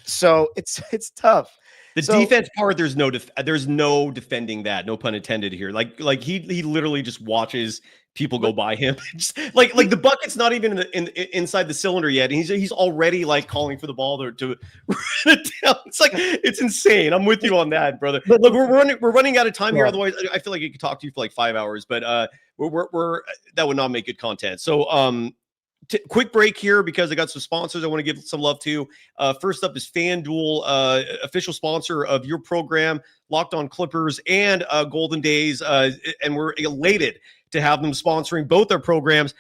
So it's tough. The defense part, there's no defending that. No pun intended here. Like he literally just watches people go by him. Just, like the bucket's not even inside the cylinder yet. And he's already like calling for the ball to run it down. It's like, it's insane. I'm with you on that, brother. But look, we're running out of time here. Otherwise, I feel like I could talk to you for like 5 hours. But we're that would not make good content. So quick break here because I got some sponsors I want to give some love to. First up is FanDuel, official sponsor of your program, Locked On Clippers and Golden Days. And we're elated to have them sponsoring both our programs.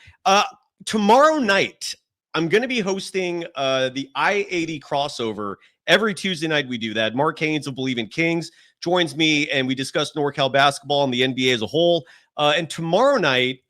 Tomorrow night, I'm going to be hosting the I-80 crossover. Every Tuesday night we do that. Mark Haynes of Believe in Kings joins me, and we discuss NorCal basketball and the NBA as a whole. And tomorrow night,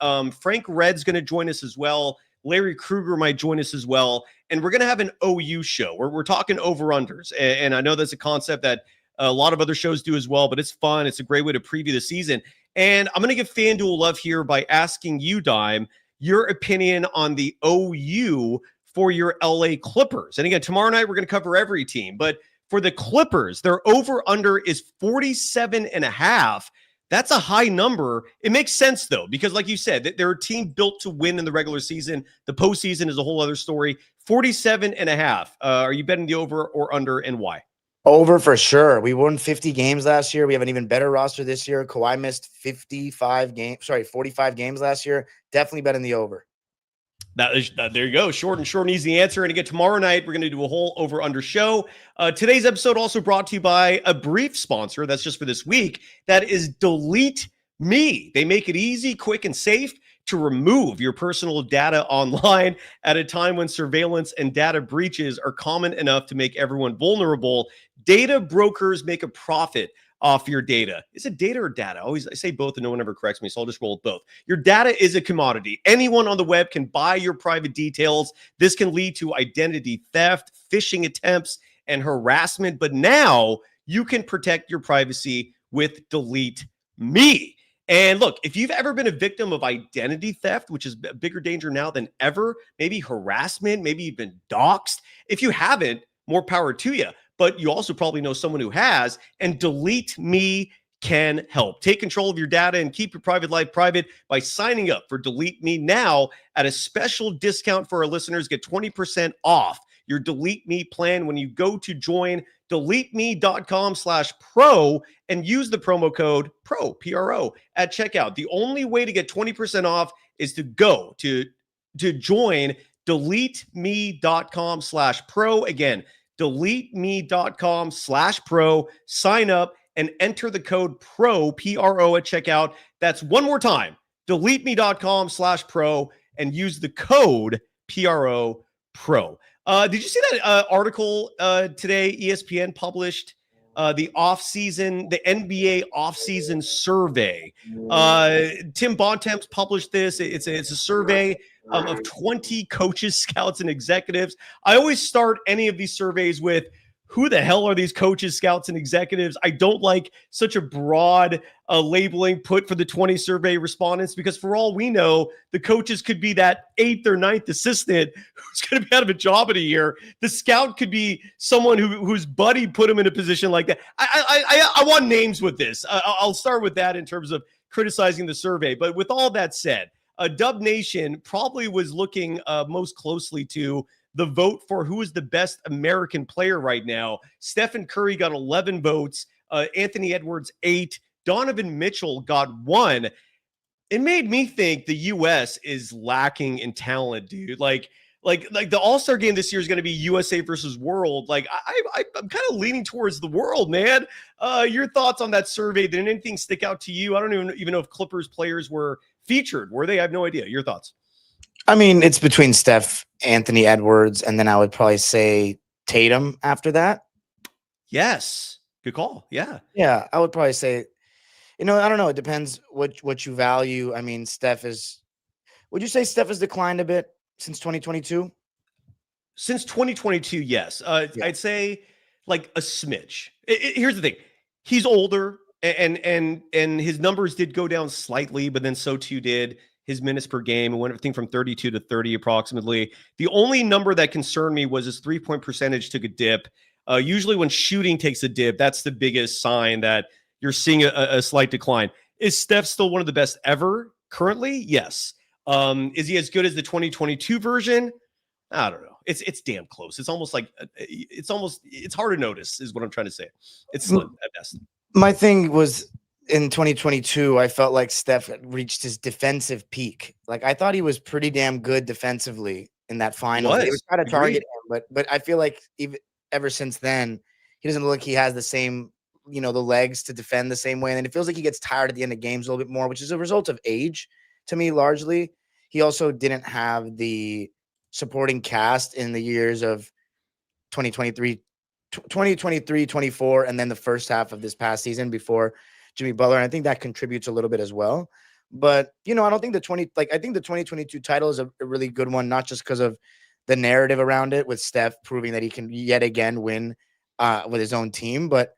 Frank Red's going to join us as well. Larry Kruger might join us as well. And we're going to have an OU show where we're talking over-unders. And I know that's a concept that a lot of other shows do as well, but it's fun. It's a great way to preview the season. And I'm going to give FanDuel love here by asking you, Dime, your opinion on the OU for your LA Clippers. And again, tomorrow night, we're going to cover every team. But for the Clippers, their over-under is 47.5. That's a high number. It makes sense, though, because like you said, they're a team built to win in the regular season. The postseason is a whole other story. 47.5. Are you betting the over or under, and why? Over for sure. We won 50 games last year. We have an even better roster this year. Kawhi missed 45 games last year. Definitely betting the over. There you go. Short and easy answer. And again, tomorrow night, we're going to do a whole over-under show. Today's episode also brought to you by a brief sponsor. That's just for this week. That is Delete Me. They make it easy, quick, and safe to remove your personal data online at a time when surveillance and data breaches are common enough to make everyone vulnerable. Data brokers make a profit off your data. Is it data or data? I say both and no one ever corrects me, so I'll just roll with both. Your data is a commodity. Anyone on the web can buy your private details. This can lead to identity theft, phishing attempts, and harassment. But now you can protect your privacy with Delete Me. And look, if you've ever been a victim of identity theft, which is a bigger danger now than ever, maybe harassment, maybe you've been doxxed. If you haven't, more power to you. But you also probably know someone who has, and Delete Me can help. Take control of your data and keep your private life private by signing up for Delete Me now at a special discount for our listeners. Get 20% off your Delete Me plan when you go to join deleteme.com/pro and use the promo code PRO, P-R-O, at checkout. The only way to get 20% off is to go to join deleteme.com/pro. Again, deleteme.com/pro. Sign up and enter the code PRO, P-R-O, at checkout. That's one more time, deleteme.com/pro, and use the code PRO, PRO. Did you see that article today? ESPN published the NBA offseason survey. Tim Bontemps published this. It's a survey of 20 coaches, scouts, and executives. I always start any of these surveys with, who the hell are these coaches, scouts, and executives? I don't like such a broad labeling put for the 20 survey respondents, because for all we know, the coaches could be that 8th or 9th assistant who's going to be out of a job in a year. The scout could be someone whose buddy put him in a position like that. I want names with this. I'll start with that in terms of criticizing the survey. But with all that said, Dub Nation probably was looking most closely to the vote for who is the best American player right now. Stephen Curry got 11 votes. Anthony Edwards, 8. Donovan Mitchell got 1. It made me think the U.S. is lacking in talent, dude. Like the All-Star game this year is going to be USA versus World. Like I'm kind of leaning towards the World, man. Your thoughts on that survey? Did anything stick out to you? I don't even know if Clippers players were featured. Were they? I have no idea. Your thoughts? I mean, it's between Steph, Anthony Edwards, and then I would probably say Tatum after that. Yes. Good call. Yeah. Yeah, I would probably say, I don't know. It depends what you value. I mean, would you say Steph has declined a bit since 2022? Since 2022, yes. Yeah. I'd say like a smidge. Here's the thing. He's older and his numbers did go down slightly, but then so too did his minutes per game. It went everything from 32 to 30 approximately. The only number that concerned me was his 3-point percentage took a dip. Usually when shooting takes a dip, that's the biggest sign that you're seeing a slight decline. Is Steph still one of the best ever currently? Yes. Is he as good as the 2022 version? I don't know. It's damn close. It's almost like it's hard to notice is what I'm trying to say. It's slim at best. My thing was, in 2022, I felt like Steph reached his defensive peak. Like, I thought he was pretty damn good defensively in that final. They was trying to target him, but I feel like ever since then, he doesn't look like he has the same, the legs to defend the same way. And it feels like he gets tired at the end of games a little bit more, which is a result of age to me, largely. He also didn't have the supporting cast in the years of 2023, 24, and then the first half of this past season before Jimmy Butler. And I think that contributes a little bit as well. But, I don't think I think the 2022 title is a really good one, not just because of the narrative around it with Steph proving that he can yet again win with his own team, but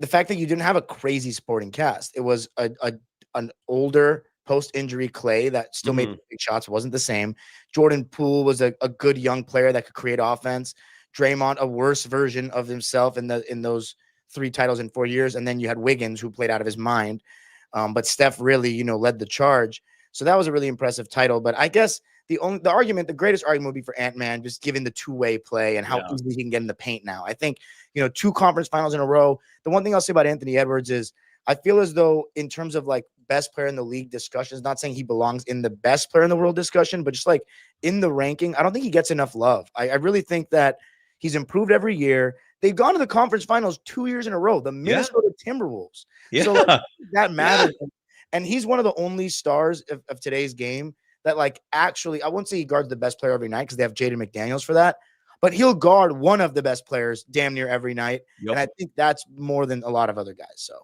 the fact that you didn't have a crazy supporting cast. It was an older post-injury Clay that still made big shots, wasn't the same. Jordan Poole was a good young player that could create offense. Draymond, a worse version of himself in those 3 titles in 4 years. And then you had Wiggins, who played out of his mind. But Steph really, led the charge. So that was a really impressive title. But I guess the greatest argument would be for Ant-Man, just given the two-way play and how easily he can get in the paint now. I think, 2 conference finals in a row. The one thing I'll say about Anthony Edwards is I feel as though in terms of like best player in the league discussions, not saying he belongs in the best player in the world discussion, but just like in the ranking, I don't think he gets enough love. I really think that he's improved every year. They've gone to the conference finals 2 years in a row, the Minnesota Timberwolves. Yeah. So that matters. And he's one of the only stars of today's game that, like, actually, I won't say he guards the best player every night because they have Jaden McDaniels for that, but he'll guard one of the best players damn near every night. Yep. And I think that's more than a lot of other guys. So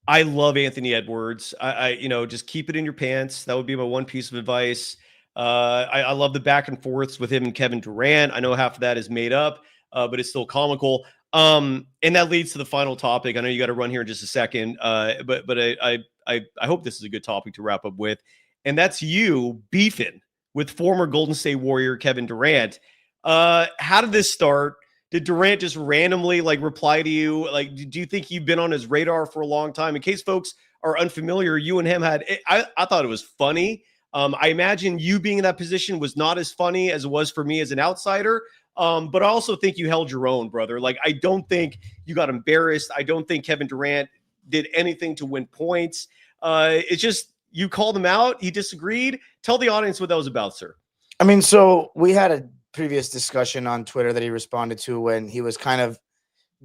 I love Anthony Edwards. I just keep it in your pants. That would be my one piece of advice. I love the back and forths with him and Kevin Durant. I know half of that is made up, but it's still comical. And that leads to the final topic. I know you got to run here in just a second, but I hope this is a good topic to wrap up with, and that's you beefing with former Golden State Warrior Kevin Durant. How did this start? Did Durant just randomly reply to you? Like, do you think you've been on his radar for a long time? In case folks are unfamiliar, you and him had. I thought it was funny. I imagine you being in that position was not as funny as it was for me as an outsider. But I also think you held your own, brother. Like, I don't think you got embarrassed. I don't think Kevin Durant did anything to win points. It's just you called him out. He disagreed. Tell the audience what that was about, sir. I mean, so we had a previous discussion on Twitter that he responded to when he was kind of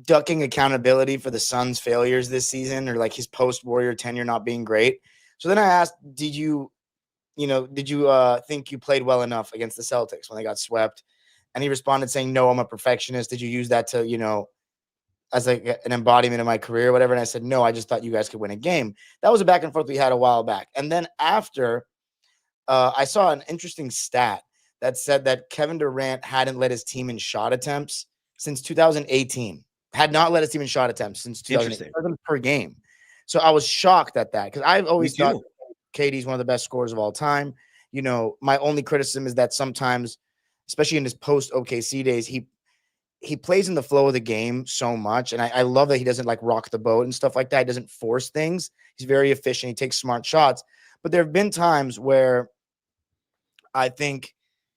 ducking accountability for the Suns' failures this season, or like his post-Warrior tenure not being great. So then I asked, did you think you played well enough against the Celtics when they got swept? And he responded saying, no, I'm a perfectionist. Did you use that to, as like an embodiment of my career or whatever? And I said, no, I just thought you guys could win a game. That was a back and forth we had a while back. And then after I saw an interesting stat that said that Kevin Durant hadn't led his team in shot attempts since 2018. Had not led his team in shot attempts since 2018 per game. So I was shocked at that because I've always thought KD's one of the best scorers of all time. My only criticism is that sometimes, especially in his post OKC days, he plays in the flow of the game so much. And I love that he doesn't rock the boat and stuff like that. He doesn't force things. He's very efficient. He takes smart shots. But there have been times where I think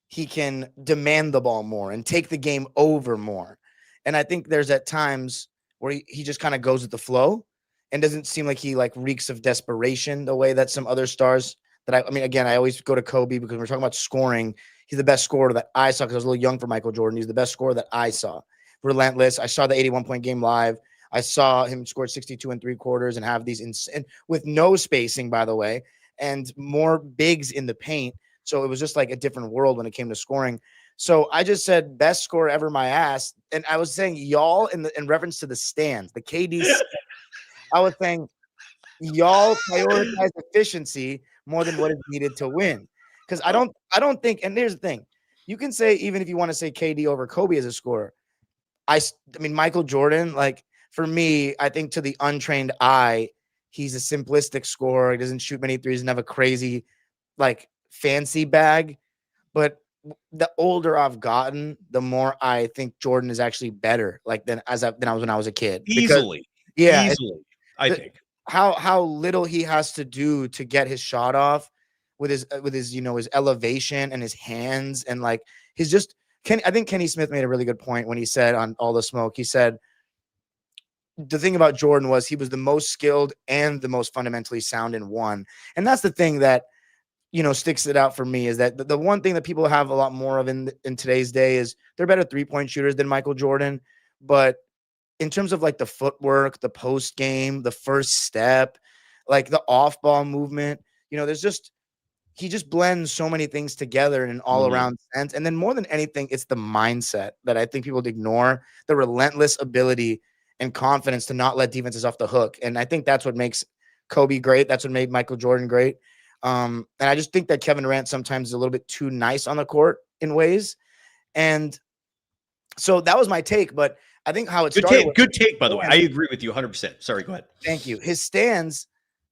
he can demand the ball more and take the game over more. And I think there's at times where he just kind of goes with the flow and doesn't seem like he reeks of desperation the way that some other stars that I mean, again, I always go to Kobe because we're talking about scoring. He's the best scorer that I saw because I was a little young for Michael Jordan. He's the best scorer that I saw. Relentless. I saw the 81-point game live. I saw him score 62 and 3/4 and have these insane with no spacing, by the way, and more bigs in the paint. So it was just like a different world when it came to scoring. So I just said best scorer ever, my ass. And I was saying y'all in reference to the stands, the KD. I was saying y'all prioritize efficiency more than what is needed to win. Because I don't think, and here's the thing, you can say, even if you want to say KD over Kobe as a scorer, I mean, Michael Jordan, for me, I think to the untrained eye, he's a simplistic scorer. He doesn't shoot many threes and have a crazy, fancy bag. But the older I've gotten, the more I think Jordan is actually better, than I was when I was a kid. Easily. I think. How little he has to do to get his shot off with his his elevation and his hands and I think Kenny Smith made a really good point when he said on All the Smoke, he said the thing about Jordan was he was the most skilled and the most fundamentally sound in one. And that's the thing that sticks it out for me, is that the one thing that people have a lot more of in today's day is they're better 3-point shooters than Michael Jordan. But in terms of the footwork, the post game, the first step, the off ball movement, he just blends so many things together in an all around sense. And then more than anything, it's the mindset that I think people ignore, the relentless ability and confidence to not let defenses off the hook. And I think that's what makes Kobe great. That's what made Michael Jordan great. And I just think that Kevin Durant sometimes is a little bit too nice on the court in ways. And so that was my take, but I think how it started. Good take, by the way. I agree with you 100%. Sorry, go ahead. Thank you. His stands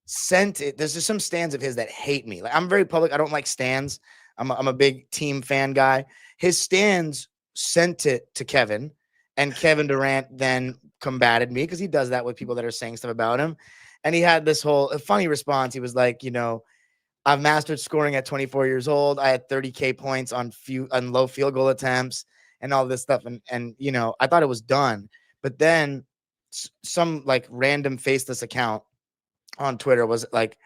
sent it. There's just some stands of his that hate me. I'm very public. I don't like stands. I'm a big team fan guy. His stands sent it to Kevin, and Kevin Durant then combated me because he does that with people that are saying stuff about him. And he had this whole funny response. He was like, I've mastered scoring at 24 years old. I had 30K points on low field goal attempts and all this stuff. And I thought it was done. But then some random faceless account on Twitter was like,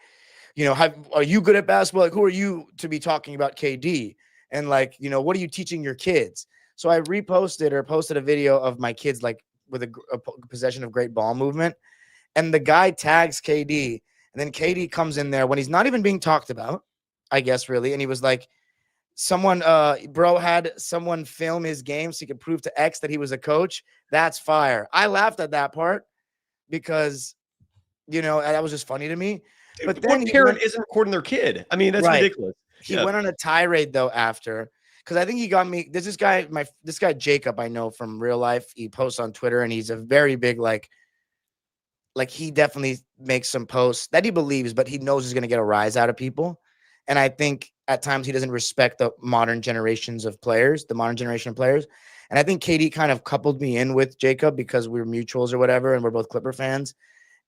are you good at basketball? Who are you to be talking about KD? And what are you teaching your kids? So I posted a video of my kids with a possession of great ball movement. And the guy tags KD And then KD comes in there when he's not even being talked about, I guess, really. And he was like, bro had someone film his game so he could prove to X that he was a coach. That's fire. I laughed at that part because, that was just funny to me. Dude, but then what parent isn't recording their kid? I mean, that's Right. ridiculous. He went on a tirade though after, because I think he got me. There's this guy Jacob I know from real life. He posts on Twitter and he's a very big like he definitely makes some posts that he believes, but he knows he's going to get a rise out of people. And I think at times he doesn't respect the modern generation of players. And I think KD kind of coupled me in with Jacob because we were mutuals or whatever, and we're both Clipper fans.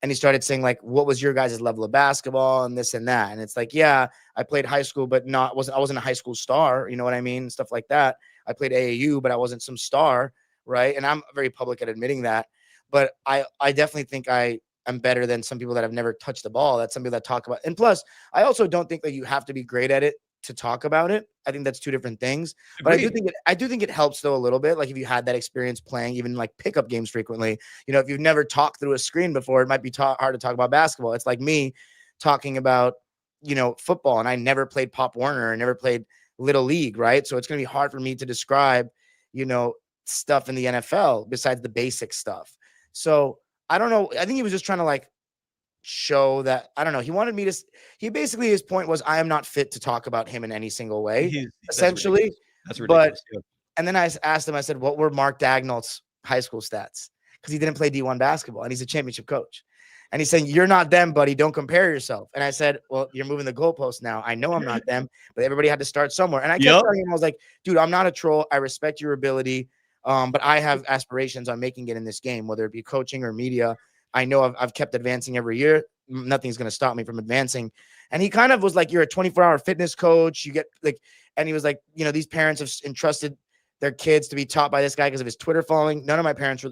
And he started saying like, what was your guys' level of basketball and this and that? And it's like, yeah, I played high school, but I wasn't a high school star. You know what I mean? Stuff like that. I played AAU, but I wasn't some star. Right. And I'm very public at admitting that. But I definitely think I am better than some people that have never touched the ball. That's some people that talk about. And plus, I also don't think that you have to be great at it to talk about it. I think that's two different things. But I do think it helps though a little bit. Like if you had that experience playing even like pickup games frequently, if you've never talked through a screen before, it might be hard to talk about basketball. It's like me talking about, football, and I never played Pop Warner and never played Little League. Right. So it's going to be hard for me to describe, stuff in the NFL besides the basic stuff. So I don't know. I think he was just trying to like show that, I don't know. He wanted me to, basically his point was, I am not fit to talk about him in any single way, essentially. That's ridiculous. And then I asked him, I said, what were Mark Dagnall's high school stats? Because he didn't play D1 basketball and he's a championship coach. And he's saying, you're not them, buddy. Don't compare yourself. And I said, well, you're moving the goalpost now. I know I'm not them, but everybody had to start somewhere. And I kept telling him, I was like, dude, I'm not a troll. I respect your ability. But I have aspirations on making it in this game, whether it be coaching or media. I know I've kept advancing every year. Nothing's going to stop me from advancing. And he kind of was like, you're a 24-hour fitness coach. You get like, and he was like, these parents have entrusted their kids to be taught by this guy because of his Twitter following. None of my parents were,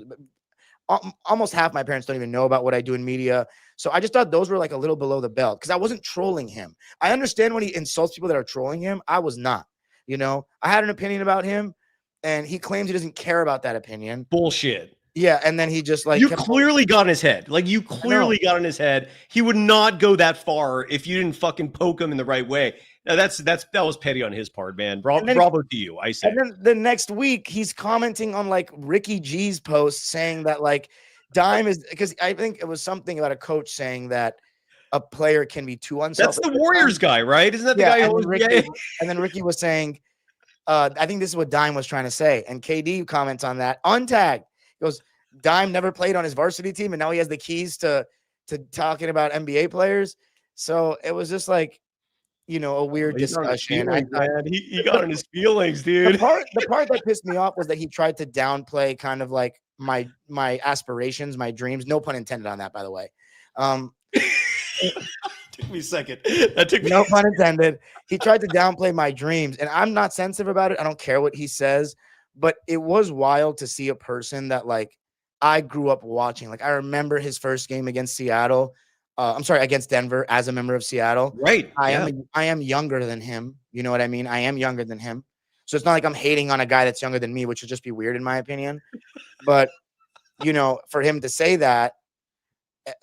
almost half my parents don't even know about what I do in media. So I just thought those were like a little below the belt because I wasn't trolling him. I understand when he insults people that are trolling him. I was not, I had an opinion about him. And he claims he doesn't care about that opinion. Bullshit. Yeah, and then he just like you clearly got in his head. Like you clearly got in his head. He would not go that far if you didn't fucking poke him in the right way. Now that was petty on his part, man. Bravo to you. I say. And then the next week he's commenting on like Ricky G's post saying that like Dime is, because I think it was something about a coach saying that a player can be too unselfish. That's the Warriors guy, right? Isn't that the guy? And then Ricky was saying, I think this is what Dime was trying to say. And KD comments on that. Untagged. He goes, Dime never played on his varsity team, and now he has the keys to talking about NBA players. So it was just like, a weird discussion. He got in his feelings, dude. The part that pissed me off was that he tried to downplay kind of like my aspirations, my dreams. No pun intended on that, by the way. Took me a second. No pun intended. He tried to downplay my dreams, and I'm not sensitive about it. I don't care what he says, but it was wild to see a person that like I grew up watching. Like I remember his first game against Seattle. Against Denver as a member of Seattle. Right. I am younger than him. You know what I mean? I am younger than him. So it's not like I'm hating on a guy that's younger than me, which would just be weird in my opinion. But for him to say that,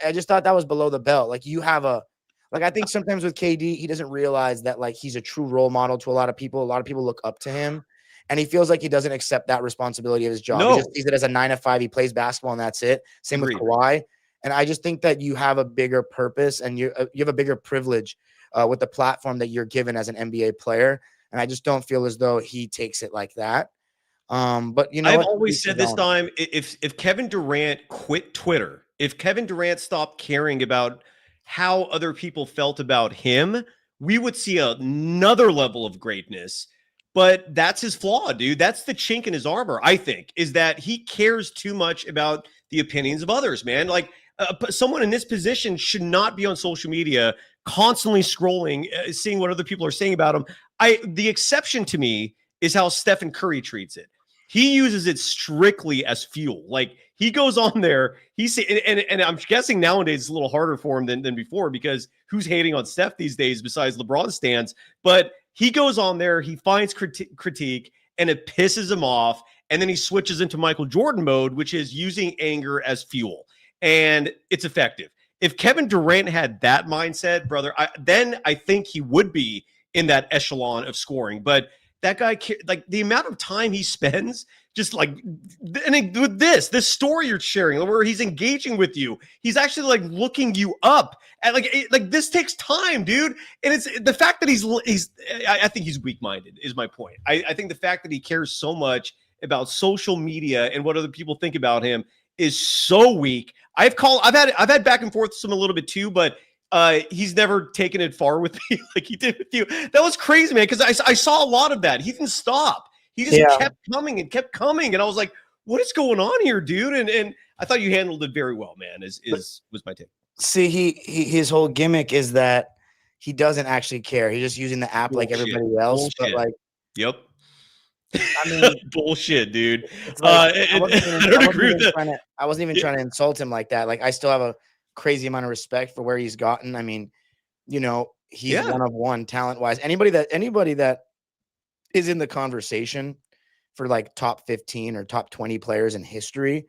I just thought that was below the belt. Like I think sometimes with KD, he doesn't realize that like he's a true role model to a lot of people. A lot of people look up to him, and he feels like he doesn't accept that responsibility of his job. No. He just sees it as a 9 to 5. He plays basketball and that's it. Same with Kawhi. And I just think that you have a bigger purpose and you have a bigger privilege with the platform that you're given as an NBA player. And I just don't feel as though he takes it like that. But I've always said this time, if Kevin Durant quit Twitter, if Kevin Durant stopped caring about how other people felt about him, we would see another level of greatness. But that's his flaw, dude. That's the chink in his armor, I think, is that he cares too much about the opinions of others, man. Like someone in this position should not be on social media constantly scrolling, seeing what other people are saying about him. The exception to me is how Stephen Curry treats it. He uses it strictly as fuel. Like he goes on there, and I'm guessing nowadays it's a little harder for him than before because who's hating on Steph these days besides LeBron stands? But he goes on there, he finds critique, and it pisses him off. And then he switches into Michael Jordan mode, which is using anger as fuel. And it's effective. If Kevin Durant had that mindset, brother, then I think he would be in that echelon of scoring. But that guy, like the amount of time he spends just like, and with this story you're sharing where he's engaging with you, he's actually like looking you up and like this takes time, dude. And it's the fact that I think he's weak-minded is my point. I think the fact that he cares so much about social media and what other people think about him is so weak. I've had back and forth with him a little bit too, but he's never taken it far with me like he did with you. That was crazy, man, because I saw a lot of that. He didn't stop. He just kept coming and kept coming. And I was like, what is going on here, dude? And I thought you handled it very well, man, was my take. See, his whole gimmick is that he doesn't actually care. He's just using the app like everybody else. Bullshit. But like, yep. I mean, bullshit, dude. Like, I don't agree with that. I wasn't even trying to insult him like that. Like, I still have a crazy amount of respect for where he's gotten. I mean, you know, he's one of one talent-wise. Anybody that is in the conversation for like top 15 or top 20 players in history,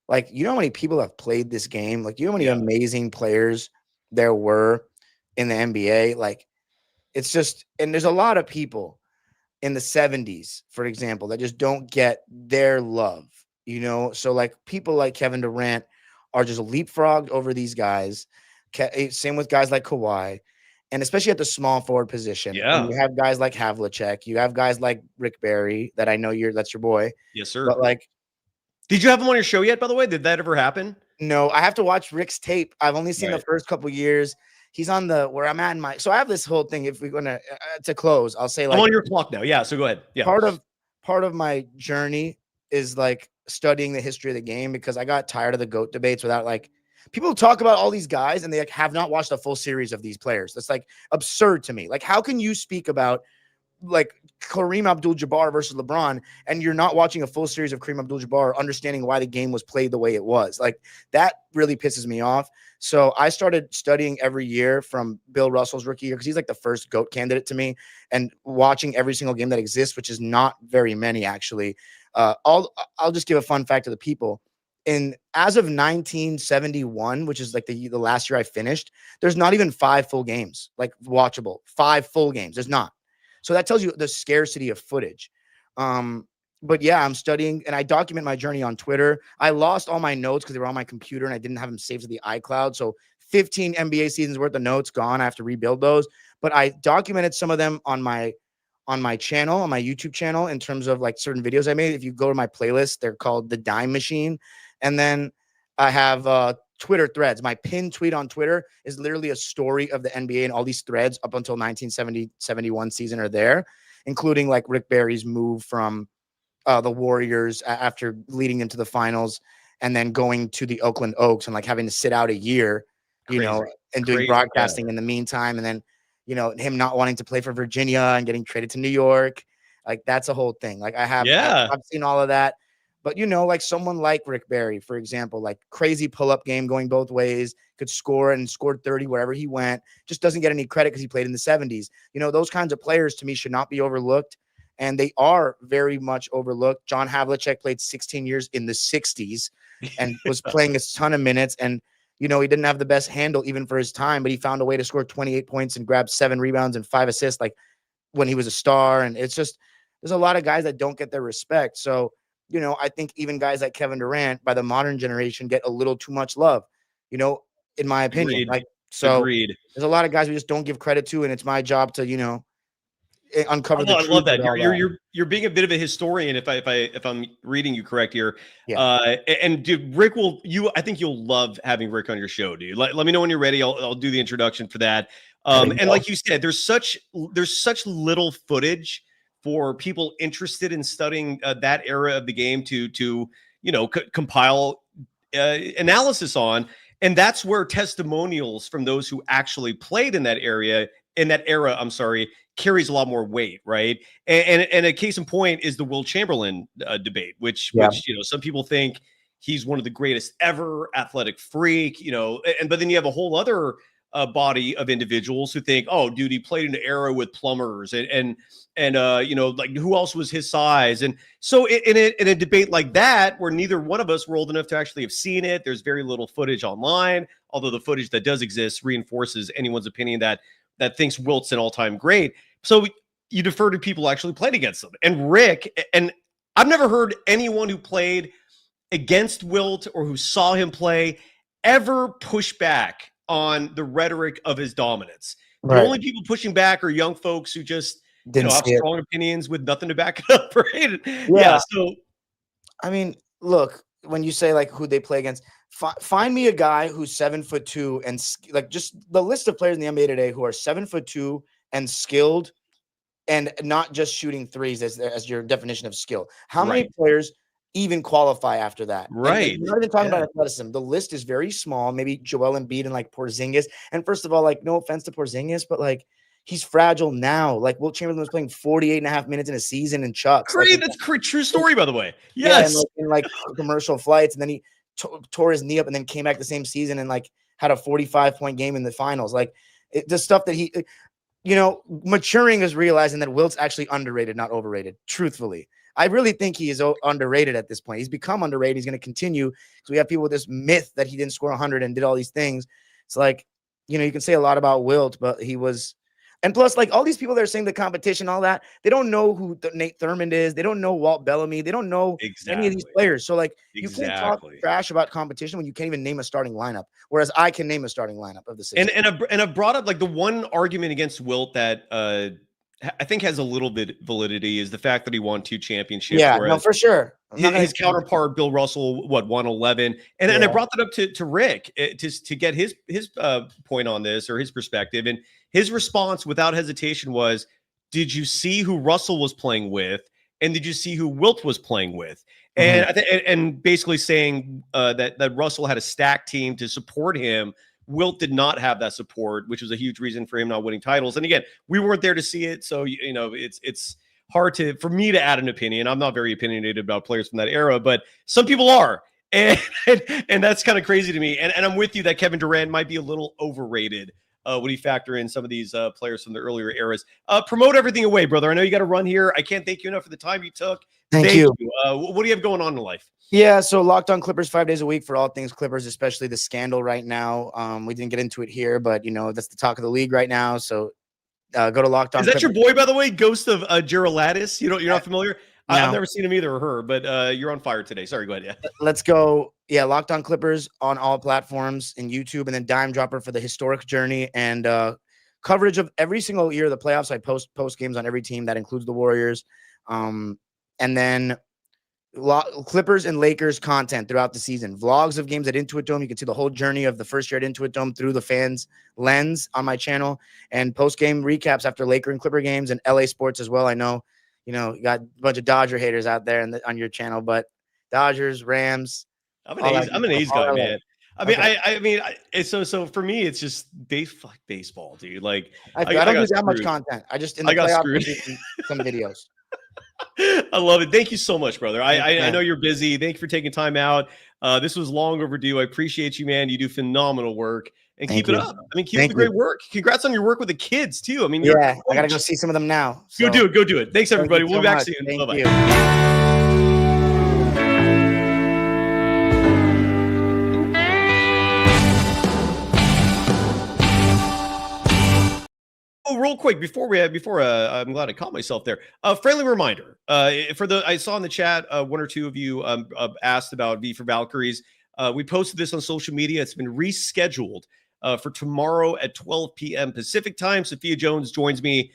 like, you know how many people have played this game? Like, you know how many amazing players there were in the NBA? Like, it's just, and there's a lot of people in the 70s, for example, that just don't get their love, you know? So like people like Kevin Durant are just leapfrogged over these guys. Same with guys like Kawhi, and especially at the small forward position. Yeah. And you have guys like Havlicek. You have guys like Rick Barry that I know that's your boy. Yes, sir. But like, did you have him on your show yet, by the way? Did that ever happen? No, I have to watch Rick's tape. I've only seen the first couple years. He's on where I'm at in my, so I have this whole thing. If we're going to close, I'll say like, I'm on your clock now. Yeah. So go ahead. Yeah. Part of my journey is like studying the history of the game, because I got tired of the GOAT debates without like, people talk about all these guys and they like have not watched a full series of these players. That's like absurd to me. Like, how can you speak about like Kareem Abdul-Jabbar versus LeBron and you're not watching a full series of Kareem Abdul-Jabbar, understanding why the game was played the way it was? Like, that really pisses me off. So I started studying every year from Bill Russell's rookie year, because he's like the first GOAT candidate to me, and watching every single game that exists, which is not very many actually. I'll just give a fun fact to the people. As of 1971, which is like the last year I finished, there's not even 5 full games, like watchable 5 full games. There's not. So that tells you the scarcity of footage. But yeah, I'm studying and I document my journey on Twitter. I lost all my notes because they were on my computer and I didn't have them saved to the iCloud. So 15 NBA seasons worth of notes gone. I have to rebuild those. But I documented some of them on my channel, on my YouTube channel, in terms of like certain videos I made. If you go to my playlist, they're called The Dime Machine. And then I have Twitter threads. My pinned tweet on Twitter is literally a story of the NBA, and all these threads up until 1970-71 season are there, including like Rick Barry's move from the Warriors after leading into the finals and then going to the Oakland Oaks and like having to sit out a year, you know, and doing broadcasting in the meantime. And then, you know, him not wanting to play for Virginia and getting traded to New York. Like, that's a whole thing. Like, I've seen all of that. But, you know, like someone like Rick Barry, for example, like crazy pull-up game going both ways, could score and scored 30 wherever he went, just doesn't get any credit because he played in the 70s. You know, those kinds of players to me should not be overlooked, and they are very much overlooked. John Havlicek played 16 years in the 60s and was playing a ton of minutes, and, you know, he didn't have the best handle even for his time, but he found a way to score 28 points and grab 7 rebounds and 5 assists, like when he was a star. And it's just, there's a lot of guys that don't get their respect. So, you know, I think even guys like Kevin Durant by the modern generation get a little too much love, you know, in my opinion. Like, so there's a lot of guys we just don't give credit to, and it's my job to, you know, uncover the truth. I love that. You're being a bit of a historian, if I'm reading you correct here. Yeah. And dude, Rick I think you'll love having Rick on your show, dude. Let me know when you're ready. I'll do the introduction for that. And like you said, there's such little footage for people interested in studying that era of the game to you know, compile analysis on. And that's where testimonials from those who actually played in that era, carries a lot more weight, right? And a case in point is the Will Chamberlain debate, which you know, some people think he's one of the greatest ever, athletic freak, you know, but then you have a whole other body of individuals who think, oh, dude, he played in an era with plumbers and like who else was his size? And so in a debate like that, where neither one of us were old enough to actually have seen it, there's very little footage online, although the footage that does exist reinforces anyone's opinion that thinks Wilt's an all-time great. So you defer to people who actually played against them. And Rick, and I've never heard anyone who played against Wilt or who saw him play ever push back on the rhetoric of his dominance. The only people pushing back are young folks who just have strong opinions with nothing to back it up, right? Yeah. So, I mean, look, when you say like who they play against, find me a guy who's 7'2" and like just the list of players in the NBA today who are 7'2" and skilled and not just shooting threes as your definition of skill. How many players even qualify after that? Right. And we're not even talking about athleticism. The list is very small. Maybe Joel Embiid and like Porzingis. And first of all, like no offense to Porzingis, but like he's fragile now. Like Wilt Chamberlain was playing 48.5 minutes in a season in Chucks. Great. That's a true story, by the way. Yes. Yeah, and like commercial flights. And then he tore his knee up and then came back the same season and like had a 45-point game in the finals. Like the stuff that he, maturing is realizing that Wilt's actually underrated, not overrated. Truthfully, I really think he is underrated at this point. He's become underrated. He's going to continue because we have people with this myth that he didn't score 100 and did all these things. It's like, you can say a lot about Wilt, but he was. And plus, like all these people that are saying the competition, all that, they don't know who Nate Thurmond is. They don't know Walt Bellamy. They don't know any of these players. So, like, you can't talk trash about competition when you can't even name a starting lineup. Whereas I can name a starting lineup of the Sixers. And I brought up like the one argument against Wilt that I think has a little bit validity is the fact that he won 2 championships. Yeah, no, for sure. His counterpart, Bill Russell, won 11. And I brought that up to Rick to get his point on this or his perspective. And his response without hesitation was, did you see who Russell was playing with? And did you see who Wilt was playing with? And and basically saying that Russell had a stacked team to support him. Wilt did not have that support, which was a huge reason for him not winning titles. And again, we weren't there to see it. So, it's hard for me to add an opinion. I'm not very opinionated about players from that era, but some people are. And that's kind of crazy to me. And I'm with you that Kevin Durant might be a little overrated when you factor in some of these players from the earlier eras. Promote everything away, brother. I know you got to run here. I can't thank you enough for the time you took. Thank you. What do you have going on in life? Yeah, so Locked On Clippers 5 days a week for all things Clippers, especially the scandal right now. We didn't get into it here, but that's the talk of the league right now. So go to Locked On. Is that Clippers. your boy, by the way, Ghost of Geraldis? You're not familiar? No. I've never seen him either or her, but you're on fire today. Sorry, go ahead. Yeah. Let's go. Yeah, Locked On Clippers on all platforms and YouTube, and then Dime Dropper for the historic journey and coverage of every single year of the playoffs. I post games on every team. That includes the Warriors. And then Clippers and Lakers content throughout the season. Vlogs of games at Intuit Dome. You can see the whole journey of the first year at Intuit Dome through the fans' lens on my channel, and post-game recaps after Laker and Clipper games and LA sports as well. I know, you got a bunch of Dodger haters out there on your channel, but Dodgers, Rams. I'm an A's guy, man. So for me, it's just baseball, dude. Like I don't do that much content. I just got screwed. Some videos. I love it. Thank you so much, brother. I know you're busy. Thank you for taking time out. This was long overdue. I appreciate you, man. You do phenomenal work and keep it up. Keep up the great work. Congrats on your work with the kids too. I got to go see some of them now. So. Go do it. Thanks everybody. We'll be back soon. Bye-bye. Oh, real quick before I'm glad I caught myself there. Friendly reminder I saw in the chat one or two of you asked about V for Valkyries. We posted this on social media. It's been rescheduled for tomorrow at 12 p.m. Pacific time. Sophia Jones joins me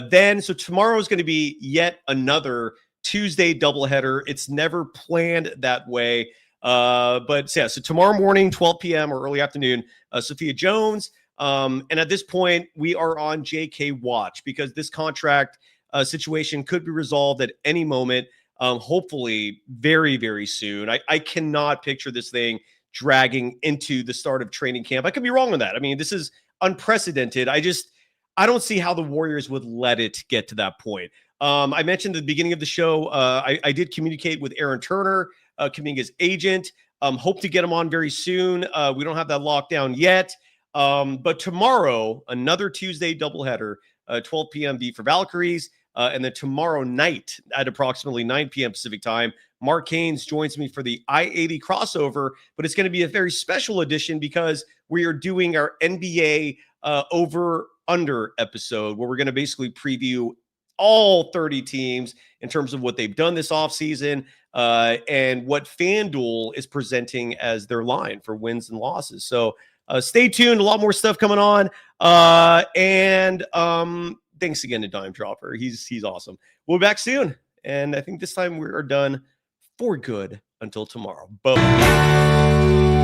then. So tomorrow is going to be yet another Tuesday doubleheader. It's never planned that way. But yeah, so tomorrow morning, 12 p.m. or early afternoon, Sophia Jones. And at this point, we are on JK watch because this contract situation could be resolved at any moment. Hopefully very, very soon. I cannot picture this thing dragging into the start of training camp. I could be wrong on that. This is unprecedented. I don't see how the Warriors would let it get to that point. I mentioned at the beginning of the show, I did communicate with Aaron Turner, Kuminga's agent. Hope to get him on very soon. We don't have that locked down yet. But tomorrow, another Tuesday doubleheader, 12 p.m. V for Valkyries. And then tomorrow night at approximately 9 p.m. Pacific time, Mark Haynes joins me for the I-80 crossover, but it's going to be a very special edition because we are doing our NBA over-under episode where we're going to basically preview all 30 teams in terms of what they've done this offseason and what FanDuel is presenting as their line for wins and losses. So stay tuned. A lot more stuff coming on. Thanks again to Dime Dropper. He's awesome. We'll be back soon. And I think this time we are done for good until tomorrow. Boom.